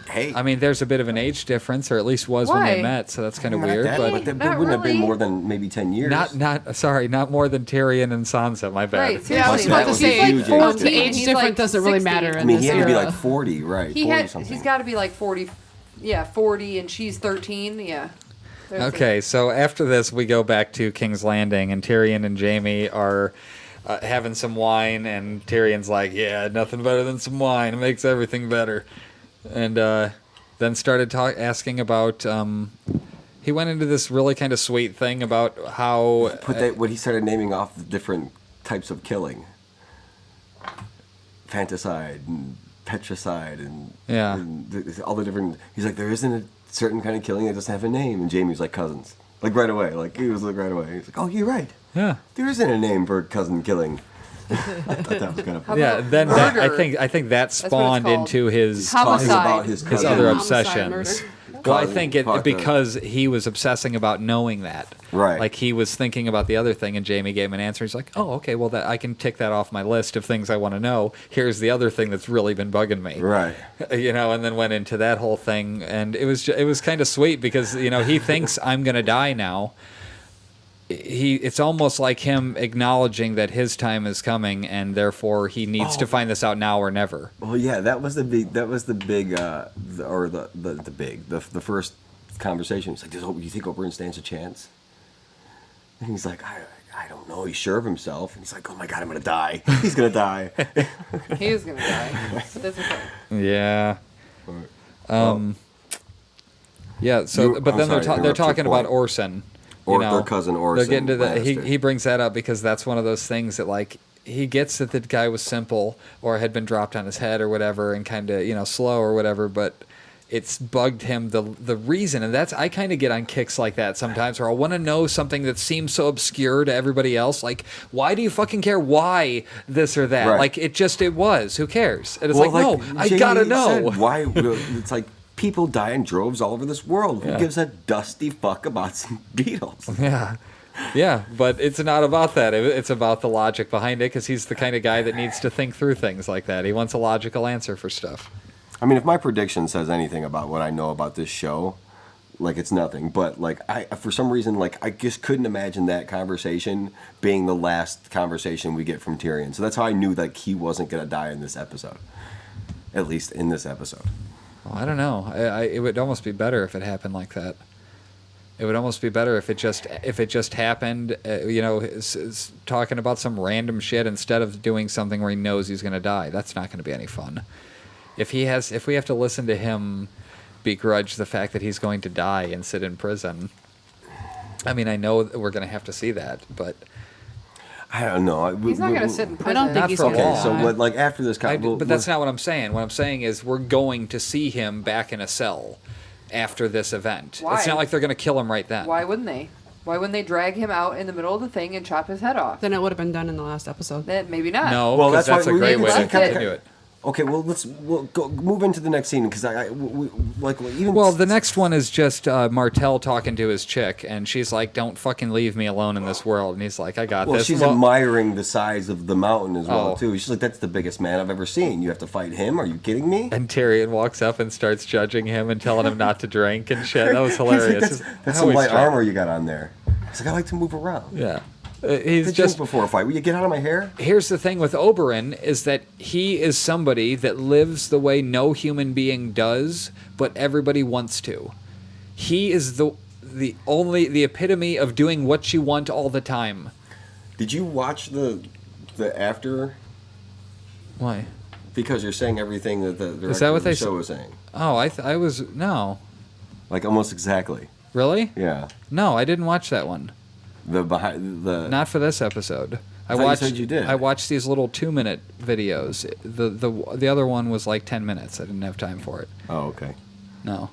Hey. I mean, there's a bit of an age difference, or at least was when they Why? met, so that's kind of Not weird. that, But but there Not wouldn't have been really. more than maybe 10 years. not more than Tyrion and Sansa. My bad. Right, Yeah, I was seriously. about That to was say, a huge the age age difference. He's difference like doesn't really 60. matter I in mean, this he had to be era. like 40, right? He 40 had, something. he's got to be like 40. Yeah, 40, and she's 13. Yeah. There's Okay, so after this, we go back to King's Landing, and Tyrion and Jaime are having some wine, and Tyrion's like, "Yeah, nothing better than some wine. It makes everything better." And then started asking about. He went into this really kind of sweet thing about how When he started naming off the different types of killing, fanticide and petricide and, Yeah. all the different. He's like, there isn't a certain kind of killing that doesn't have a name, and Jamie's like cousins, like right away. Like he was like right away. He's like, oh, you're right. yeah. There isn't a name for cousin killing. I thought that was kind of funny. Yeah, about then that, I murder? think that what it's spawned called. into his Talking Homicide. about his his cousin. other Homicide, obsessions. murder. Well, I Cousin, think it fuck, because he was obsessing about knowing that. Right. Like he was thinking about the other thing, and Jaime gave him an answer. He's like, "Oh, okay. Well, that I can tick that off my list of things I want to know. Here's the other thing that's really been bugging me." Right. You know, and then went into that whole thing, and it was kind of sweet because he thinks I'm gonna die now. It's almost like him acknowledging that his time is coming, and therefore he needs to find this out now or never. Well, yeah, that was the first conversation. He's like, do you think Oberyn stands a chance? And he's like, I don't know. He's sure of himself. And he's like, oh my God, I'm going to die. He's going to die. He is going to die. But that's okay. Yeah. Well, Yeah. So, You- but I'm then sorry, they're interrupt your talking about point. Orson. Or their cousin They're Orson getting to the, Lannister. he brings that up because that's one of those things that like he gets that the guy was simple or had been dropped on his head or whatever and kind of slow or whatever, but it's bugged him the reason, and that's I kind of get on kicks like that sometimes where I want to know something that seems so obscure to everybody else, like why do you fucking care why this or that? Right. Like it was. Who cares? And it's Well, like no, I Jay gotta know. said, why? It's like people die in droves all over this world. Yeah. Who gives a dusty fuck about some beetles? Yeah. Yeah, but it's not about that. It's about the logic behind it because he's the kind of guy that needs to think through things like that. He wants a logical answer for stuff. I mean, if my prediction says anything about what I know about this show, like it's nothing. But like for some reason, like I just couldn't imagine that conversation being the last conversation we get from Tyrion. So that's how I knew like he wasn't gonna die in this episode, at least in this episode. Well, I don't know. It would almost be better if it happened like that. It would almost be better if it just happened. Is talking about some random shit instead of doing something where he knows he's gonna die. That's not gonna be any fun. If we have to listen to him begrudge the fact that he's going to die and sit in prison, I mean, I know that we're going to have to see that, but I don't know. He's not going to sit in prison. I don't think Not he's for gonna long. Okay, so die. what, like after this, but that's not what I'm saying. What I'm saying is we're going to see him back in a cell after this event. Why? It's not like they're going to kill him right then. Why wouldn't they? Why wouldn't they drag him out in the middle of the thing and chop his head off? Then it would have been done in the last episode. Then maybe not. No, Well, because that's that's why a great we way to left it. continue it. Okay, well we'll go move into the next scene because even Well, the next one is just Martell talking to his chick, and she's like, "Don't fucking leave me alone in this world." And he's like, "I got Well, this." she's admiring the size of the mountain as well Oh. too. She's like, "That's the biggest man I've ever seen. You have to fight him? Are you kidding me?" And Tyrion walks up and starts judging him and telling him not to drink and shit. That was He's like, hilarious. that's I some always light try- armor you got on there. He's like, "I like to move around." Yeah. He's He's just just. before a fight. Will you get out of my hair? Here's the thing with Oberyn is that he is somebody that lives the way no human being does, but everybody wants to. He is the epitome of doing what you want all the time. Did you watch the after? Why? Because you're saying everything that the director Is that what of the they show s- was saying. Oh, I was no. Like almost exactly. Really? Yeah. No, I didn't watch that one. The behind the. Not for this episode. I thought you said you did. I watched these little 2-minute videos. The other one was like 10 minutes. I didn't have time for it. Oh, okay. No.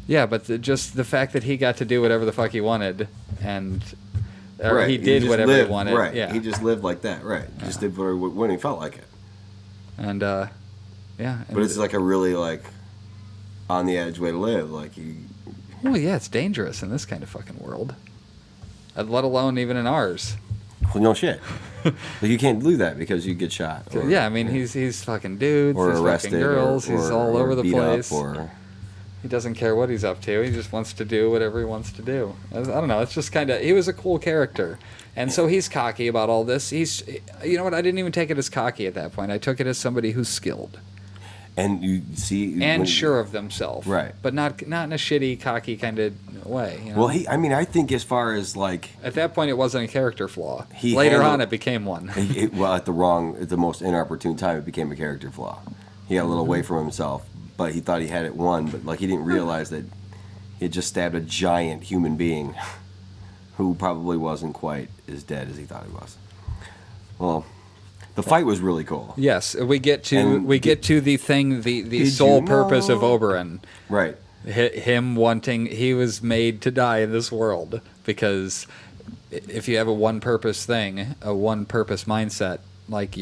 Yeah, but just the fact that he got to do whatever the fuck he wanted, and or he did just whatever lived, he wanted. Right. Yeah. He just lived like that. Right. Just did when he felt like it. And yeah. And But it's like a really like on the edge way to live. Like you. well, yeah, it's dangerous in this kind of fucking world. Let alone even in ours. Well, no shit. Like, you can't do that because you get shot. Or, Yeah, I mean, he's fucking dudes, or he's arrested, fucking girls, he's all or over the beat place. Up or He doesn't care what he's up to. He just wants to do whatever he wants to do. I don't know. It's just kind of... He was a cool character. And so he's cocky about all this. He's... You know what? I didn't even take it as cocky at that point. I took it as somebody who's skilled. and you see And sure of themselves. Right. But not in a shitty, cocky kind of way. You know? Well, I think as far as like At that point, it wasn't a character flaw. He Later handled- on, it became one. at the most inopportune time, it became a character flaw. He got a little away from himself, but he thought he had it won. But like he didn't realize that he had just stabbed a giant human being who probably wasn't quite as dead as he thought he was. Well, the fight was really cool. Yes, we get to And the thing, the Did sole you purpose of know- Oberyn. Right. Him wanting, he was made to die in this world, because if you have a one purpose thing, a one purpose mindset, like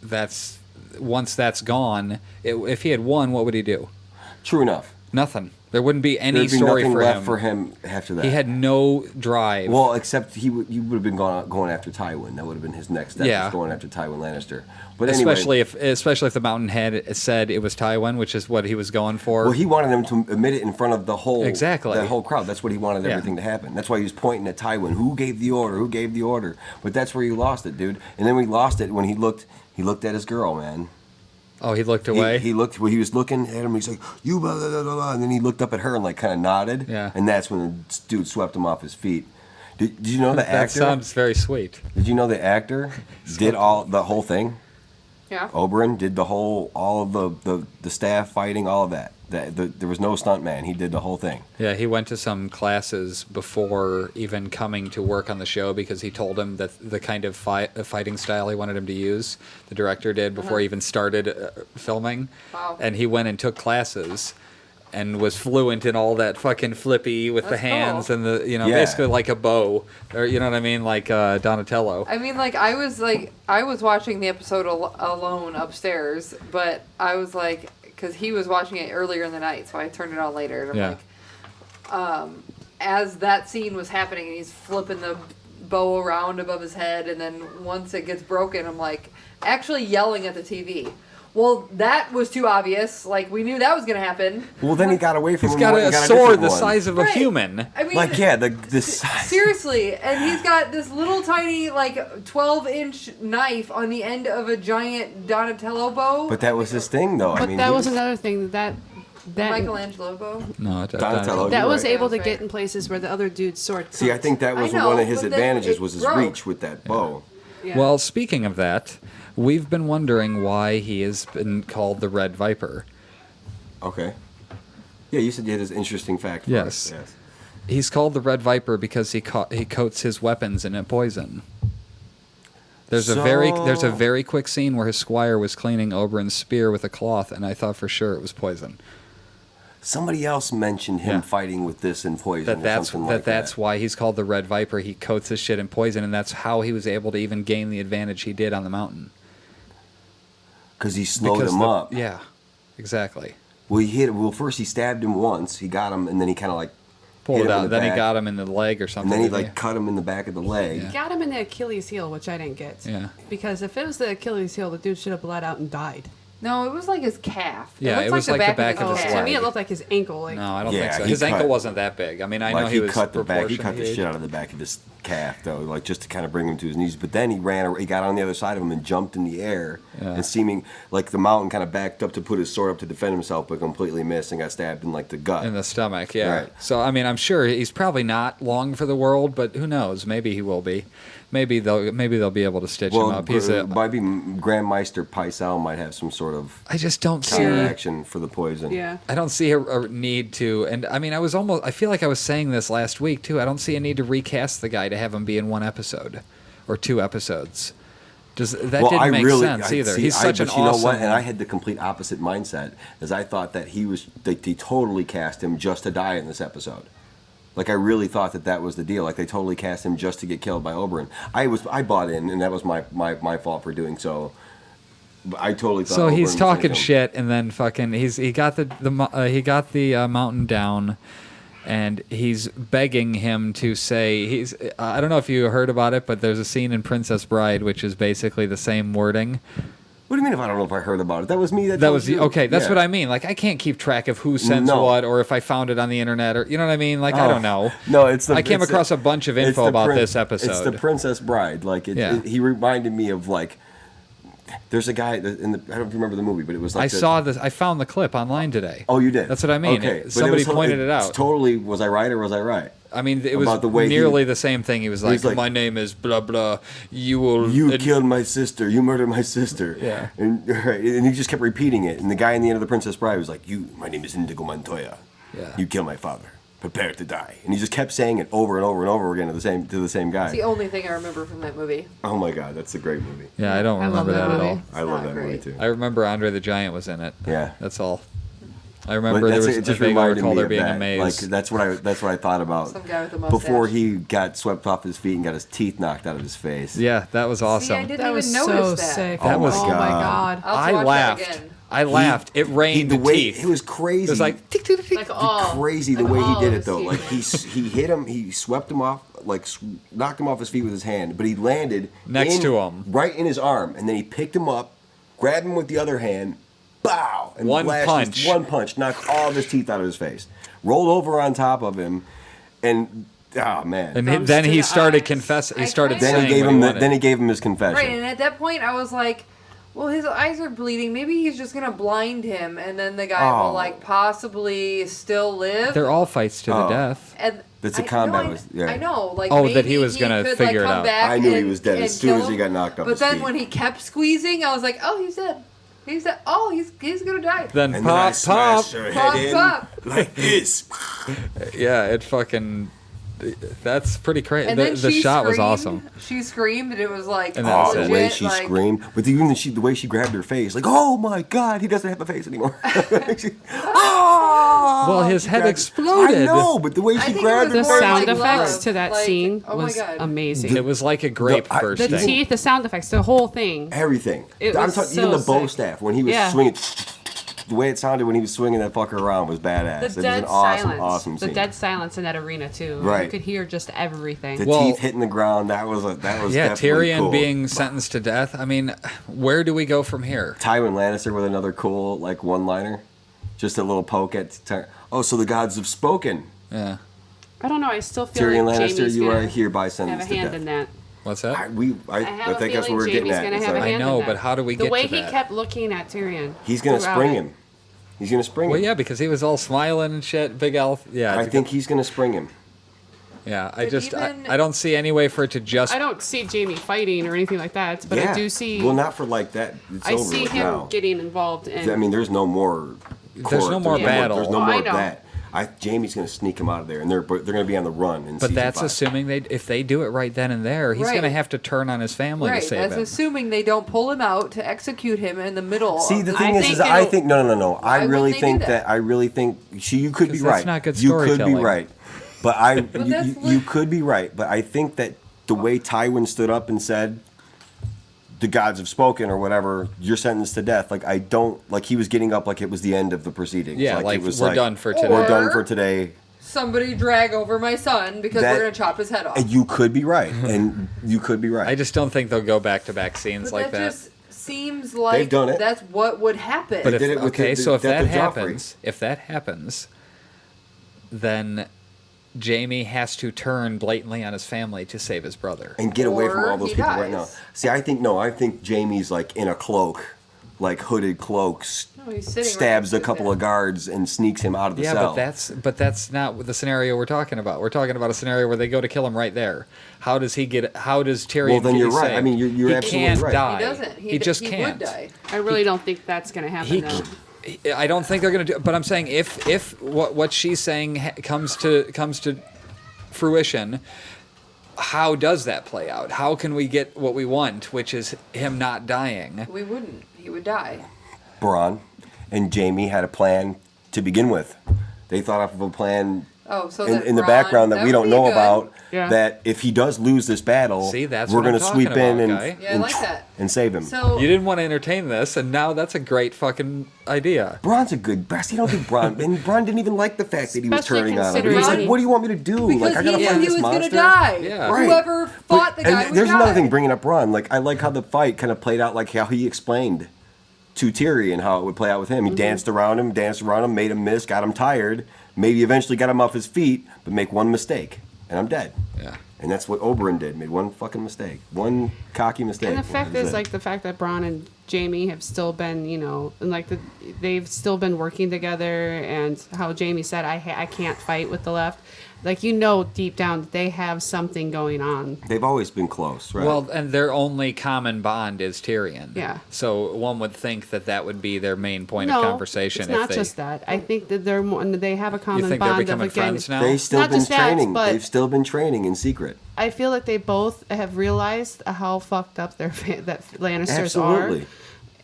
that's once that's gone. If he had won, what would he do? True enough. Nothing. There wouldn't be any There'd be story nothing for left him. for him after that. He had no drive. Well, except you would have been going after Tywin. That would have been his next step. Yeah. Was going after Tywin Lannister. But anyway, especially if the Mountain had said it was Tywin, which is what he was going for. well, he wanted them to admit it in front of the whole Exactly. that whole crowd. That's what he wanted Yeah. everything to happen. That's why he was pointing at Tywin. Who gave the order? Who gave the order? But that's where he lost it, dude. And then we lost it when he looked at his girl, man. Oh, he looked away. He looked. Well, he was looking at him. He's like, "You," blah, blah, blah, blah, and then he looked up at her and like kind of nodded. Yeah. And that's when the dude swept him off his feet. Did you know the that actor? sounds very sweet. Did you know the actor did the whole thing? Yeah. Oberyn did all of the staff fighting, all of that. There was no stunt man. He did the whole thing. Yeah, he went to some classes before even coming to work on the show, because he told him that the kind of fighting style he wanted him to use, the director did before he even started filming. Wow. And he went and took classes and was fluent in all that fucking flippy with the That's hands cool. and the, Yeah. basically like a bow, or you know what I mean, like Donatello. I mean, I was watching the episode alone upstairs, but I was like, because he was watching it earlier in the night, so I turned it on later. And I'm Yeah. like, as that scene was happening, and he's flipping the bow around above his head, and then once it gets broken, I'm like, actually yelling at the TV. Well, that was too obvious. Like, we knew that was going to happen. Well, then he got away from He's him. got and a got sword different the one. size of a Right. human. I mean, Like, yeah, the size. seriously, and he's got this little tiny, 12-inch knife on the end of a giant Donatello bow. But that was his thing, though. But I mean, that he was another thing that Michelangelo bow. No, Donatello. that you're was right. able to That's get right. in places where the other dude's sword. See, I couldn't. think that was I know, one of his but then advantages it was his broke. reach with that bow. Yeah. Well, speaking of that, we've been wondering why he has been called the Red Viper. Okay. Yeah, you said you had this interesting fact. For Yes. us. Yes. He's called the Red Viper because he coats his weapons in a poison. There's a very quick scene where his squire was cleaning Oberyn's spear with a cloth, and I thought for sure it was poison. Somebody else mentioned him Yeah. fighting with this in poison. That's or something like that's that. why he's called the Red Viper. He coats his shit in poison, and that's how he was able to even gain the advantage he did on the mountain. Because he slowed Because him up. Yeah, exactly. Well, first he stabbed him once. He got him, and then he kind of like Pulled hit it him in out. the Then he back, got him in the leg or and something. then he didn't like cut him in the back of the leg. Yeah. Got him in the Achilles heel, which I didn't get. Yeah. Because if it was the Achilles heel, the dude should have bled out and died. No, it was like his calf. Yeah, looked it was like the back of Oh, his to me leg. it looked like his ankle. Like, No, I don't Yeah, think so. he His ankle cut- wasn't that big. I mean, I know Like he was cut the back. He cut the proportionally shit out of the back of his calf, though, like just to kind of bring him to his knees. But then he got on the other side of him and jumped in the air, Yeah. and seeming like the mountain kind of backed up to put his sword up to defend himself, but completely missed and got stabbed in like the gut. in the stomach. Yeah. Right. So I mean, I'm sure he's probably not long for the world, but who knows? Maybe he will be. Maybe they'll be able to stitch him up. He's maybe Grandmeister Pycelle might have some sort of I just don't see. counteraction for the poison. yeah. I don't see a need to, and I mean, I feel like I was saying this last week too. I don't see a need to recast the guy to have him be in one episode or two episodes. That didn't make sense either. He's such an but you know awesome. what? And I had the complete opposite mindset, as I thought that they totally cast him just to die in this episode. Like I really thought that was the deal. Like they totally cast him just to get killed by Oberyn. I bought in, and that was my fault for doing so. But I totally thought. So Oberyn he's was talking gonna kill him. shit, and then fucking he got the mountain down, and he's begging him to say I don't know if you heard about it, but there's a scene in Princess Bride which is basically the same wording. What do you mean if I don't know if I heard about it? That was me. That was okay. That's what I mean. Like I can't keep track of who sends what, or if I found it on the internet, or you know what I mean. Like I don't know. No, I came across a bunch of info about this episode. It's the Princess Bride. Like he reminded me of like. There's a guy I don't remember the movie, but it was like I found the clip online today. Oh, you did? That's what I mean. Okay, somebody pointed it out. Totally. Was I right or was I right? I mean, it was nearly the same thing. He was like, "My name is blah blah. You killed my sister. You murdered my sister." Yeah. And he just kept repeating it. And the guy in the end of the Princess Bride was like, my name is Indigo Montoya. Yeah. You killed my father. Prepare to die. And he just kept saying it over and over and over again to the same guy. It's the only thing I remember from that movie. Oh my God, that's a great movie. Yeah, I don't remember that at all. I love that movie too. I remember Andre the Giant was in it. Yeah. That's all. I remember there was it just a reminded recall me there of being that. a maze. Like that's what I thought about. Some guy with a mustache. Before he got swept off his feet and got his teeth knocked out of his face. Yeah, that was awesome. See, I didn't That even was notice so that. sick. That was oh my god. I'll have to watch laughed. that again. I laughed. It rained the way teeth. it was crazy. It was like tick, tick, tick, tick. Like all Crazy the like way he all did of it his though. teeth. Like he hit him, he swept him off, like knocked him off his feet with his hand, but he landed Next to him. right in his arm, and then he picked him up, grabbed him with the other hand, bow, and One punch, knocked all of his teeth out of his face, rolled over on top of him, and oh man. And Thumbs then to he the started eyes. confessing. He I started kinda- then saying he gave what him wanted. then he gave him his confession. Right, and at that point I was like, well, his eyes are bleeding. Maybe he's just gonna blind him, and then the guy will like possibly still live. They're all fights to the death. And That's a combat I, with- yeah. I know, like Oh, maybe that he was gonna could, figure it come out. Back I knew he and- was dead as and soon as kill he him. got knocked off But his then feet. when he kept squeezing, I was like, oh, he's dead. He's dead. Oh, he's gonna die. Then and then I pop. smashed her Pop, head in pop. like this. Yeah, it fucking. That's pretty crazy. And The then she shot was screamed. awesome. She screamed, and it was like, And that was Oh, it. the way legit, she like, screamed, but even the way she grabbed her face, like, oh my God, he doesn't have a face anymore. Oh! Well, his She head grabbed- exploded. I know, but the way I she think it grabbed was her The face, more sound like effects love. to that Like, scene oh my was God. amazing. It was like a grape I- bursting. The teeth, the sound effects, the whole thing. everything. It I'm was talking so even the bow sick. staff when he was Yeah. swinging. The way it sounded when he was swinging that fucker around was badass. The It was dead an awesome, silence. awesome The scene. dead silence in that arena too. Right. You could hear just everything. The Well- teeth hitting the ground. That was Yeah, definitely Tyrion cool. being sentenced to death. I mean, where do we go from here? Tywin Lannister with another cool like one-liner, just a little poke at. Oh, so the gods have spoken. Yeah. I don't know. I still feel Tyrion like Lannister, Jamie's you gonna are hereby have a sentenced to hand death. in that. What's that? I have think a that's what feeling we're getting Jamie's at. gonna It's have a like, I hand know, in that. but how do we The get way to he that? kept looking at Tyrion. he's gonna throughout spring it. him. He's gonna spring Well, him. yeah, because he was all smiling and shit. Big elf. Yeah. I think he's gonna spring him. Yeah. I But just. even- I don't see any way for it to just. I don't see Jamie fighting or anything like that, but yeah. I do see. Well, not for like that. It's I over see with him now. getting involved in. I mean, there's no more. There's no more battle. There's no Oh, I more know. that. Jamie's gonna sneak him out of there, and they're gonna be on the run. In But season that's 5. assuming if they do it right then and there, he's Right. going to have to turn on his family Right, to save that's him. assuming they don't pull him out to execute him in the middle. See, of the the thing I is, think I it'll- think no. Why I really wouldn't they do think that? that. I really think. You could be 'Cause right. that's not good You could be storytelling. right, but I that's you what- could be right. But I think that the way Tywin stood up and said, "The gods have spoken" or whatever, you're sentenced to death. Like I don't like he was getting up like it was the end of the proceedings. Yeah, like like, it was we're done for today. We're Or- done for today. somebody drag over my son because That- we're gonna chop his head off. And you could be right, and you could be right. I just don't think they'll go back-to-back scenes But like that. just seems like They've done it. that's what would happen. But They if did it with okay, the so if death that of Joffrey. happens, then Jamie has to turn blatantly on his family to save his brother. and get away from Or all those he people right now. dies. See, I think Jamie's like in a cloak, like hooded cloak, No, he's sitting right stabs next a to couple him. of guards and sneaks him out of the Yeah, cell. but that's not the scenario we're talking about. We're talking about a scenario where they go to kill him right there. How does Tyrion? Well, then get you're right. saved? I mean, you're he absolutely can't right. die. He doesn't. He just he can't. would die. I really don't think that's going to happen. He, though. I don't think they're going to do. But I'm saying if what she's saying comes to fruition, how does that play out? How can we get what we want, which is him not dying? We wouldn't. He would die. Bronn and Jamie had a plan to begin with. They thought up of a plan Oh, so in the background that we don't know about. Yeah. That if he does lose this battle, See, that's we're what I'm going to sweep talking in about, and, guy. Yeah, I like that. and save him. So You didn't want to entertain this, and now that's a great fucking idea. Braun's a good best. You don't think Braun? And Braun didn't even like the fact that he was Especially turning on him. He was like, considering- "What do you want me to do? because Like, I gotta he fight knew he this was monster." gonna die. Yeah. Right. Whoever fought the guy and would there's die. another thing bringing up Braun. Like, I like how the fight kind of played out, like how he explained to Tyrion how it would play out with him. He danced around him, made him miss, got him tired, maybe eventually got him off his feet, but make one mistake, and I'm dead. Yeah. And that's what Oberyn did. Made one fucking mistake. One cocky mistake. And the fact That was is, it. like, the fact that Braun and Jamie have still been, you know, and like they've still been working together, and how Jamie said, I can't fight with the left. Like, you know, deep down that they have something going on. They've always been close, right? Well, and their only common bond is Tyrion. Yeah. So one would think that that would be their main point No, of conversation. it's if not they, just that. I think that they're more, they have a common You think they're bond becoming of, again, friends now? They've still Not been just that, training. but- They've still been training in secret. I feel like they both have realized how fucked up that Lannisters Absolutely. are.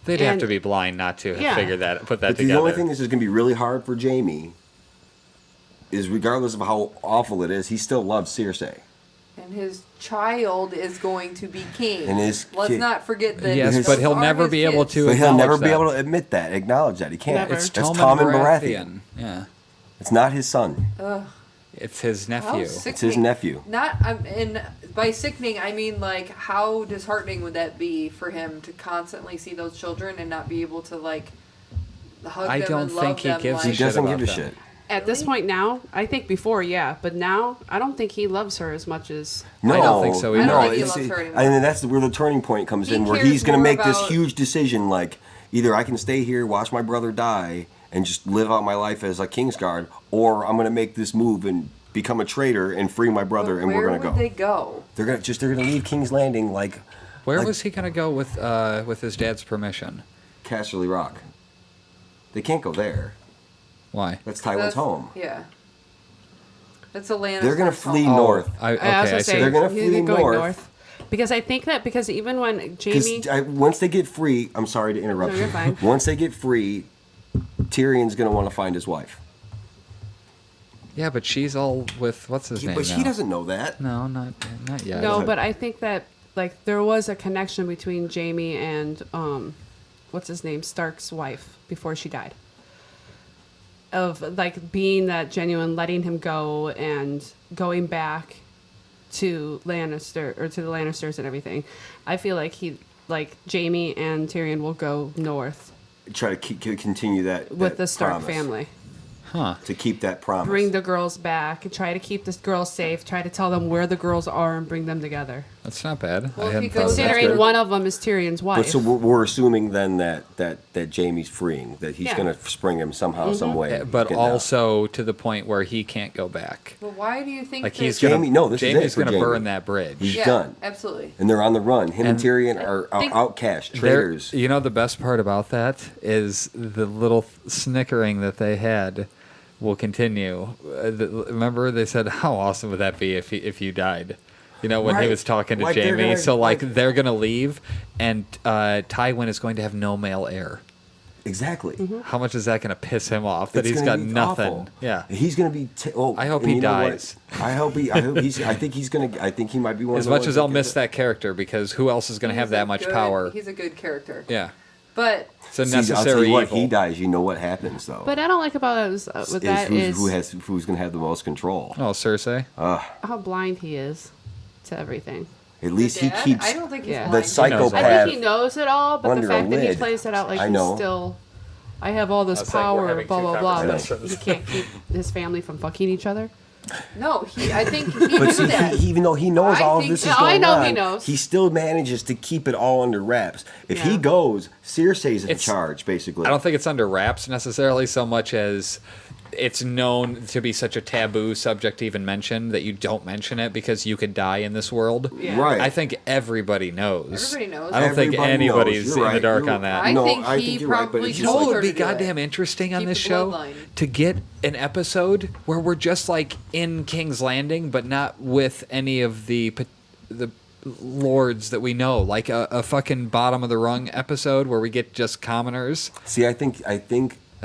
They'd have and- to be blind not to Yeah. figure that, put that But the together. only thing that's going to be really hard for Jamie is, regardless of how awful it is, he still loves Cersei. And his child is going to be king. And his Let's kid- not forget that. Yes, those but he'll are never his be able kids. to. But he'll never acknowledge be that. able to admit that, acknowledge that. He can't. Never. It's It's Tommen Baratheon. Yeah. It's not his son. It's his How nephew. It's his sickening. nephew. Not, and by sickening, I mean like how disheartening would that be for him to constantly see those children and not be able to like hug I them don't and think love he them. gives a like, He doesn't about give a them. shit. At this point now, I think before, yeah, but now I don't think he loves her as much as. No, I don't think so either. I don't No, think he it's- loves her anymore. and that's where the turning point comes He in, where cares he's going to more make this about- huge decision, like either I can stay here, watch my brother die, and just live out my life as a Kingsguard, or I'm going to make this move and become a traitor and free my brother, but and we're where going to would go. they go? They're gonna leave King's Landing like Where like was he gonna go with his dad's permission? Casterly Rock. They can't go there. Why? That's Tywin's That's- home. Yeah. That's a Lannister. They're gonna flee home. north. Okay, I also I say see. They're gonna he's flee going north. Because I think that even when Jamie, Because once they get free, I'm sorry to interrupt No, you. you're fine. Once they get free, Tyrion's gonna want to find his wife. Yeah, but she's all with what's his name But now? he doesn't know that. No, not yet. no, but I think that like there was a connection between Jamie and what's his name, Stark's wife before she died. Of like being that genuine, letting him go and going back to Lannister or to the Lannisters and everything. I feel like Jamie and Tyrion will go north Try to continue that with that the Stark promise. family. Huh? To keep that promise. Bring the girls back and try to keep the girls safe. Try to tell them where the girls are and bring them together. That's not bad. Well, I if hadn't he thought goes of that. Considering good. one of them is Tyrion's wife. But so we're assuming then that Jamie's freeing, that he's Yeah. gonna spring him somehow, some way. But Getting out. also to the point where he can't go back. But why do you think Like that he's Jamie- gonna, no, this is it Jamie's for gonna Jamie. burn that bridge. He's yeah, done. absolutely. And they're on the run. Him and And- Tyrion are outcast, There- traitors. You know the best part about that is the little snickering that they had will continue. Remember they said how awesome would that be if you died? You know when he Right. was talking to Like, they're Jamie. gonna- So like- they're gonna leave, and Tywin is going to have no male heir. Exactly. How much is that going to piss him off that It's he's gonna got be nothing? awful. Yeah. He's gonna be. I hope and he you know what? dies. I hope he's. I think he's gonna. I think he might be one. As of the much ones as that I'll gets miss it. that character, because who else is going to have He's that a much good- power? He's a good character. Yeah. But It's a See, I'll tell necessary you what. evil. He dies. You know what happens though. But I don't like about it with that Who's gonna have the most control? Oh, Cersei. how blind he is to everything. At least he Dad, keeps I don't think he's Yeah. the blind. psychopath. I think he knows it all, but the under a fact that he lid. plays it out like I he's know. still, I have all this It's like we're power, having blah two blah blah. But conversations. he can't keep his family from fucking each other. No, I think he knew But see, that. even though he knows I all of think- this is Yeah, going I know on, he knows. he still manages to keep it all under wraps. If he Yeah. goes, Cersei's in It's- charge, basically. I don't think it's under wraps necessarily so much as it's known to be such a taboo subject to even mention that you don't mention it because you could die in this world. Yeah. Right. I think everybody knows. Everybody knows. I don't think Everybody anybody's knows. in You're the right. dark You're- on that. I No, think I he think you're right, but probably it's You know just what told would her be to do it. goddamn interesting on Keep this the show? bloodline. To get an episode where we're just like in King's Landing, but not with any of the lords that we know. Like a fucking bottom of the rung episode where we get just commoners. See, I think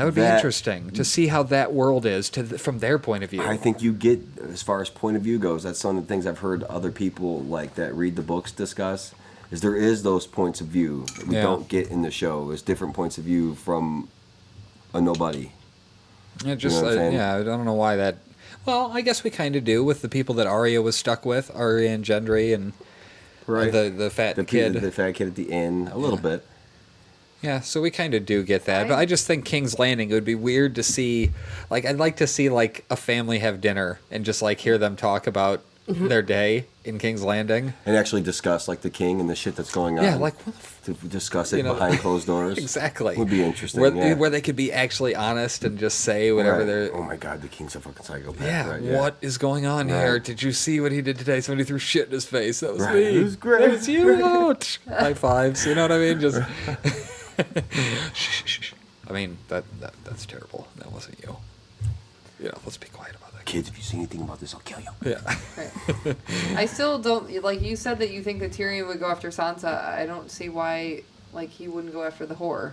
That would be interesting to see how that world is from their point of view. I think you get, as far as point of view goes, that's some of the things I've heard other people like that read the books discuss, is there is those points of view that we don't get in the show. There's different points of view from a nobody. It just, You know what I'm saying? yeah, I don't know why that. Well, I guess we kind of do with the people that Arya was stuck with, Arya and Gendry and the fat kid. The fat kid at the inn, a little bit. Yeah, so we kind of do get that. But I just think King's Landing, it would be weird to see, like, I'd like to see, like, a family have dinner and just, like, hear them talk about their day in King's Landing. And actually discuss, like, the king and the shit that's going on. Yeah, like, what to discuss it behind closed doors. Exactly. Would be interesting, Where they could be actually honest and just say whatever they're... Oh, my God, the king's a fucking psychopath. Yeah, Right, what is going on here? Did you see what he did today? Somebody threw shit in his face. That was me. It was great. That was you. Ouch. High fives. You know what I mean? Just... Shh. I mean, that's terrible. That wasn't you. Let's be quiet about that. Kids, if you see anything about this, I'll kill you. Yeah. Right. I still don't, like you said that you think that Tyrion would go after Sansa. I don't see why, like, he wouldn't go after the whore.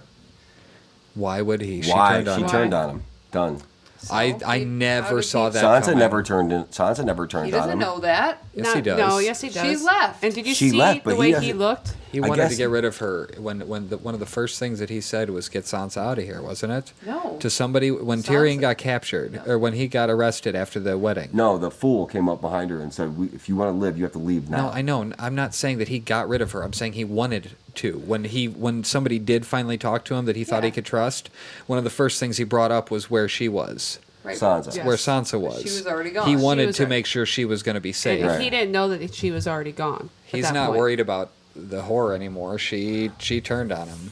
Why would he? Why? She She turned on him. Done. So, I never saw that. Sansa coming. never turned on He him. doesn't know that. Yes, he does. No, yes, he does. She left. And did you She see left, the but way he he doesn't- looked? He I wanted to guess- get rid of her when one of the first things that he said was get Sansa out of here, wasn't it? No. To somebody when Sansa. Tyrion got captured or when he got arrested after the wedding. No, the fool came up behind her and said, if you want to live, you have to leave now. No, I know. I'm not saying that he got rid of her. I'm saying he wanted to. When somebody did finally talk to him that he thought he Yeah. could trust, one of the first things he brought up was where she was. Right. Sansa. Yeah. Where Yes. Sansa was. She was already gone. He She wanted was to already- make sure she was going to be safe. And Right. he didn't know that she was already gone. at He's that not point. worried about the whore anymore. She turned on him.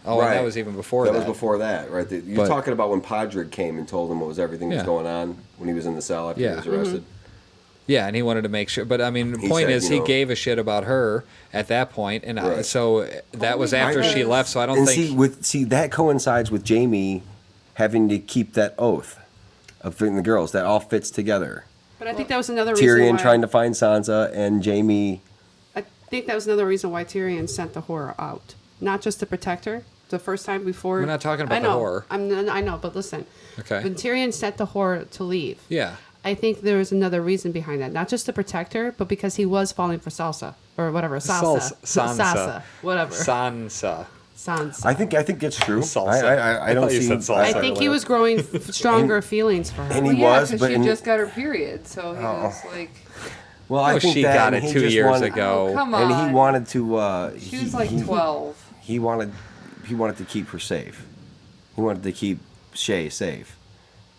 Oh, and Right. that was even before that. That was before that, right? You're But- talking about when Podrick came and told him what was everything that was Yeah. going on when he was in the cell after Yeah. he was arrested. Yeah, and he wanted to make sure. But I mean, the He point said, is, you he know- gave a shit about her at that point, and Right. so that was after Right. she left. So I don't And think. see that coincides with Jamie having to keep that oath of freeing the girls. That all fits together. But I think that was another reason Tyrion why, trying to find Sansa and Jamie. I think that was another reason why Tyrion sent the whore out, not just to protect her. The first time before. We're not talking about I the know, whore. I know, but listen. Okay. When Tyrion sent the whore to leave. Yeah. I think there was another reason behind that, not just to protect her, but because he was falling for Salsa or whatever, Salsa, Sansa. Sasa, whatever, Sansa. Sansa. I think it's true. Salsa. I don't thought you see. said salsa. I think he was growing stronger feelings for her. and Well, he yeah, was, because but she in- just got her period, so he was like, well, I Oh, think she that, got and it he 2 just years wanted- ago. oh, come And on. he wanted to. She was like 12. He wanted to keep her safe. He wanted to keep Shay safe,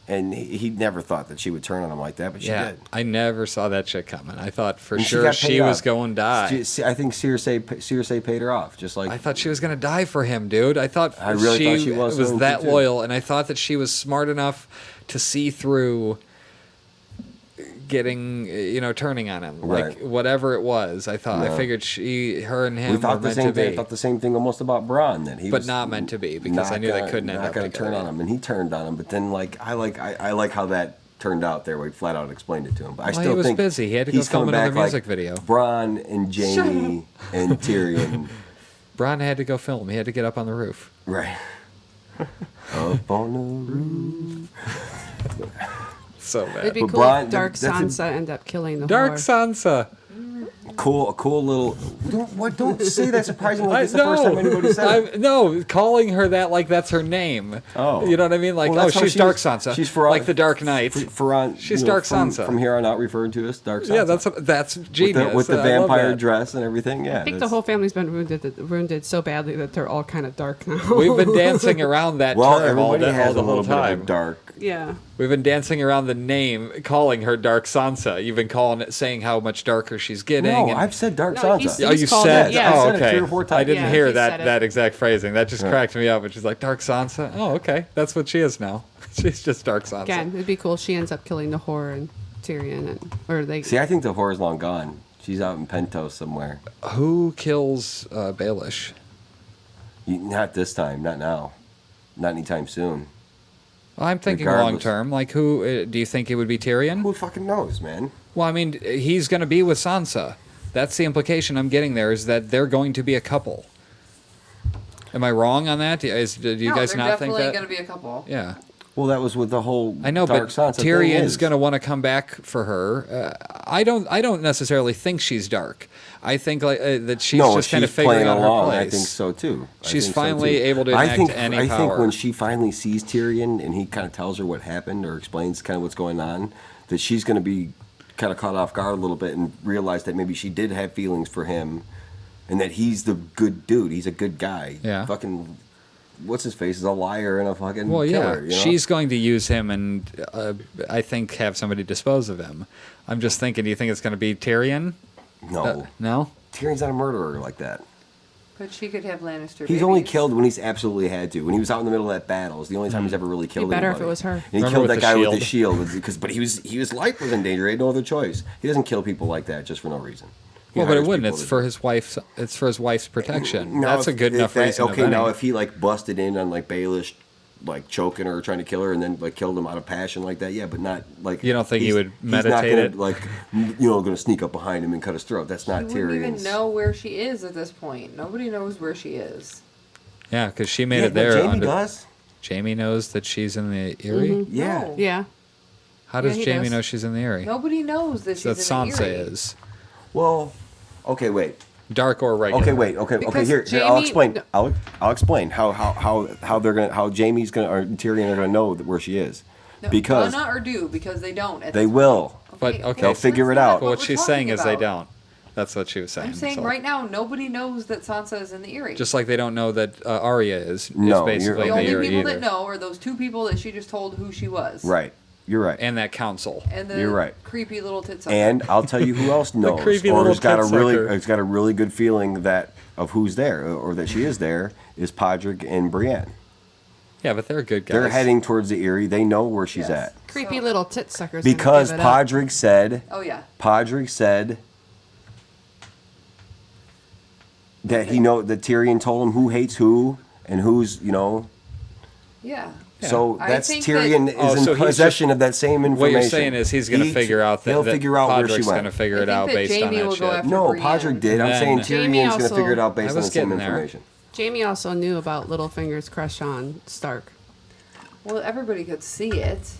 and he never thought that she would turn on him like that, but she Yeah, did. I never saw that shit coming. I thought for And she sure got she paid was off. going to die. I think Cersei paid her off, just like I thought she was going to die for him, dude. I thought I really thought she was going that to, too. loyal, and I thought that she was smart enough to see through getting, turning on him. Like, Right. whatever it was, I thought. I No. figured her and him we were thought the meant same to thing. I be. thought the same thing almost about Bronn, that he But was not meant to be, because I not knew they gonna- couldn't end not up going to turn together. on him, and he turned on him. But then, I like how that turned out there, where he flat out explained it to him. But I Well, still he was think busy. He had to go he's film coming another back like music video. Bronn and Jamie and Tyrion, Bronn had to go film. He had to get up on the roof. right? Up on the roof. So It'd bad. be But cool Bronn- if Dark that's a- Sansa end up killing the Dark whore. Sansa. Cool little. Don't say that surprisingly. Like it's the first time anybody said it. No, calling her that like that's her name. Oh. You know what I mean? Like, Well, oh, that's how she's she Dark was- Sansa. she's for- like the Dark Knight. She's Dark Sansa. From here on out, referred to as Dark Sansa. Yeah, that's genius. with the I love vampire that. dress and everything. Yeah, I think the whole family's been wounded so badly that they're all kind of dark now. We've been dancing around that Well, term all everybody has the a whole little bit of a time. dark. Yeah. We've been dancing around the name, calling her Dark Sansa. You've been saying how much darker she's getting. No, and- I've said Dark No, Sansa. he's- Oh, you called said? it, yeah. Oh, I've said it okay. 3 or 4 times. I didn't Yeah, hear he that said it. that exact phrasing. That just Right. cracked me up. But she's like Dark Sansa. Oh, okay. That's what she is now. She's just Dark Sansa. Again, it'd be cool. She ends up killing the whore and Tyrion, or they. See, I think the whore's long gone. She's out in Pentos somewhere. Who kills Baelish? Not this time. Not now. Not anytime soon. I'm thinking Regardless. long term. Like, who do you think it would be Tyrion? Who fucking knows, man? Well, I mean, he's going to be with Sansa. That's the implication I'm getting there, is that they're going to be a couple. Am I wrong on that? Do you No, guys they're not think definitely that? going to be a couple. Yeah. Well, that was with the whole I know, Dark but Sansa thing Tyrion's is. going to want to come back for her. I don't necessarily think she's dark. I think that she's no, just kind of she's figuring playing out her along. place. I think so too. She's finally able to enact any I think power. when she finally sees Tyrion and he kind of tells her what happened or explains kind of what's going on, that she's going to be kind of caught off guard a little bit and realize that maybe she did have feelings for him, and that he's the good dude. He's a good guy. Yeah. Fucking, what's his face is a liar and a fucking Well, yeah, killer. You know? she's going to use him and I think have somebody dispose of him. I'm just thinking, do you think it's going to be Tyrion? no. No? Tyrion's not a murderer like that. But she could have Lannister. He's only babies. killed when he's absolutely had to. When he was out in the middle of that battle, it's the only time he's ever really killed better if anybody. it was her. And he Remember killed with that the guy with shield? the shield but his life was in danger. He had no other choice. He doesn't kill people like that just for no reason. He Well, but it hires wouldn't. people It's to for do it. his wife's. It's for his wife's protection. Now, That's a good if enough that- reason. Okay, of now any. if he like busted in on like Baelish, like choking her or trying to kill her, and then like killed him out of passion like that, yeah, but not like. You don't think he he's- would he's not meditate gonna, it? Like, going to sneak up behind him and cut his throat. That's not She wouldn't Tyrion's. even know where she is at this point. Nobody knows where she is. Yeah, because she made Yeah, it there. but Jamie under- does. Jamie knows that she's in the Eyrie. Yeah. No. Yeah. How does Yeah, he Jamie does. know she's in the Eyrie? Nobody knows that she's That in the Sansa Eyrie. is Well, okay, wait. dark or regular. Okay, wait. Okay, Because Here, I'll Jamie- explain. I'll explain how they're gonna how Jamie's gonna or Tyrion are gonna know where she is, No, because not or do because they don't. At they this will. But, okay. They'll figure it that's not out. But what we're she's talking saying is they about. don't. That's what she was saying. I'm saying so. right now, nobody knows that Sansa is in the Eyrie. Just like they don't know that Arya is No, basically you're- in the the only Eyrie people either. that know are those two people that she just told who she was. Right. You're right. And that council. And the You're right. creepy little tits. And I'll tell you who else knows, creepy or little has got a tit-sucker. has got a really good feeling that of who's there or that she is there is Podrick and Brienne. Yeah, but they're good guys. They're heading towards the Eyrie. They know where she's Yes. at Creepy So- little tit suckers. because gonna give it up. Podrick said Oh yeah. that he know that Tyrion told him who hates who and who's Yeah. So I that's think Tyrion that- Oh, is so in he's possession of that same information. What you're saying is he's going to figure out that he'll that figure out where she Podrick's went. going to figure I it think out that based on Jamie that will go shit. after No, Brienne. Podrick did. I'm Then- saying Jamie Tyrion's going to also- figure it out I based on was the same getting there. information. Jamie also knew about Littlefinger's crush on Stark. Well, everybody could see it.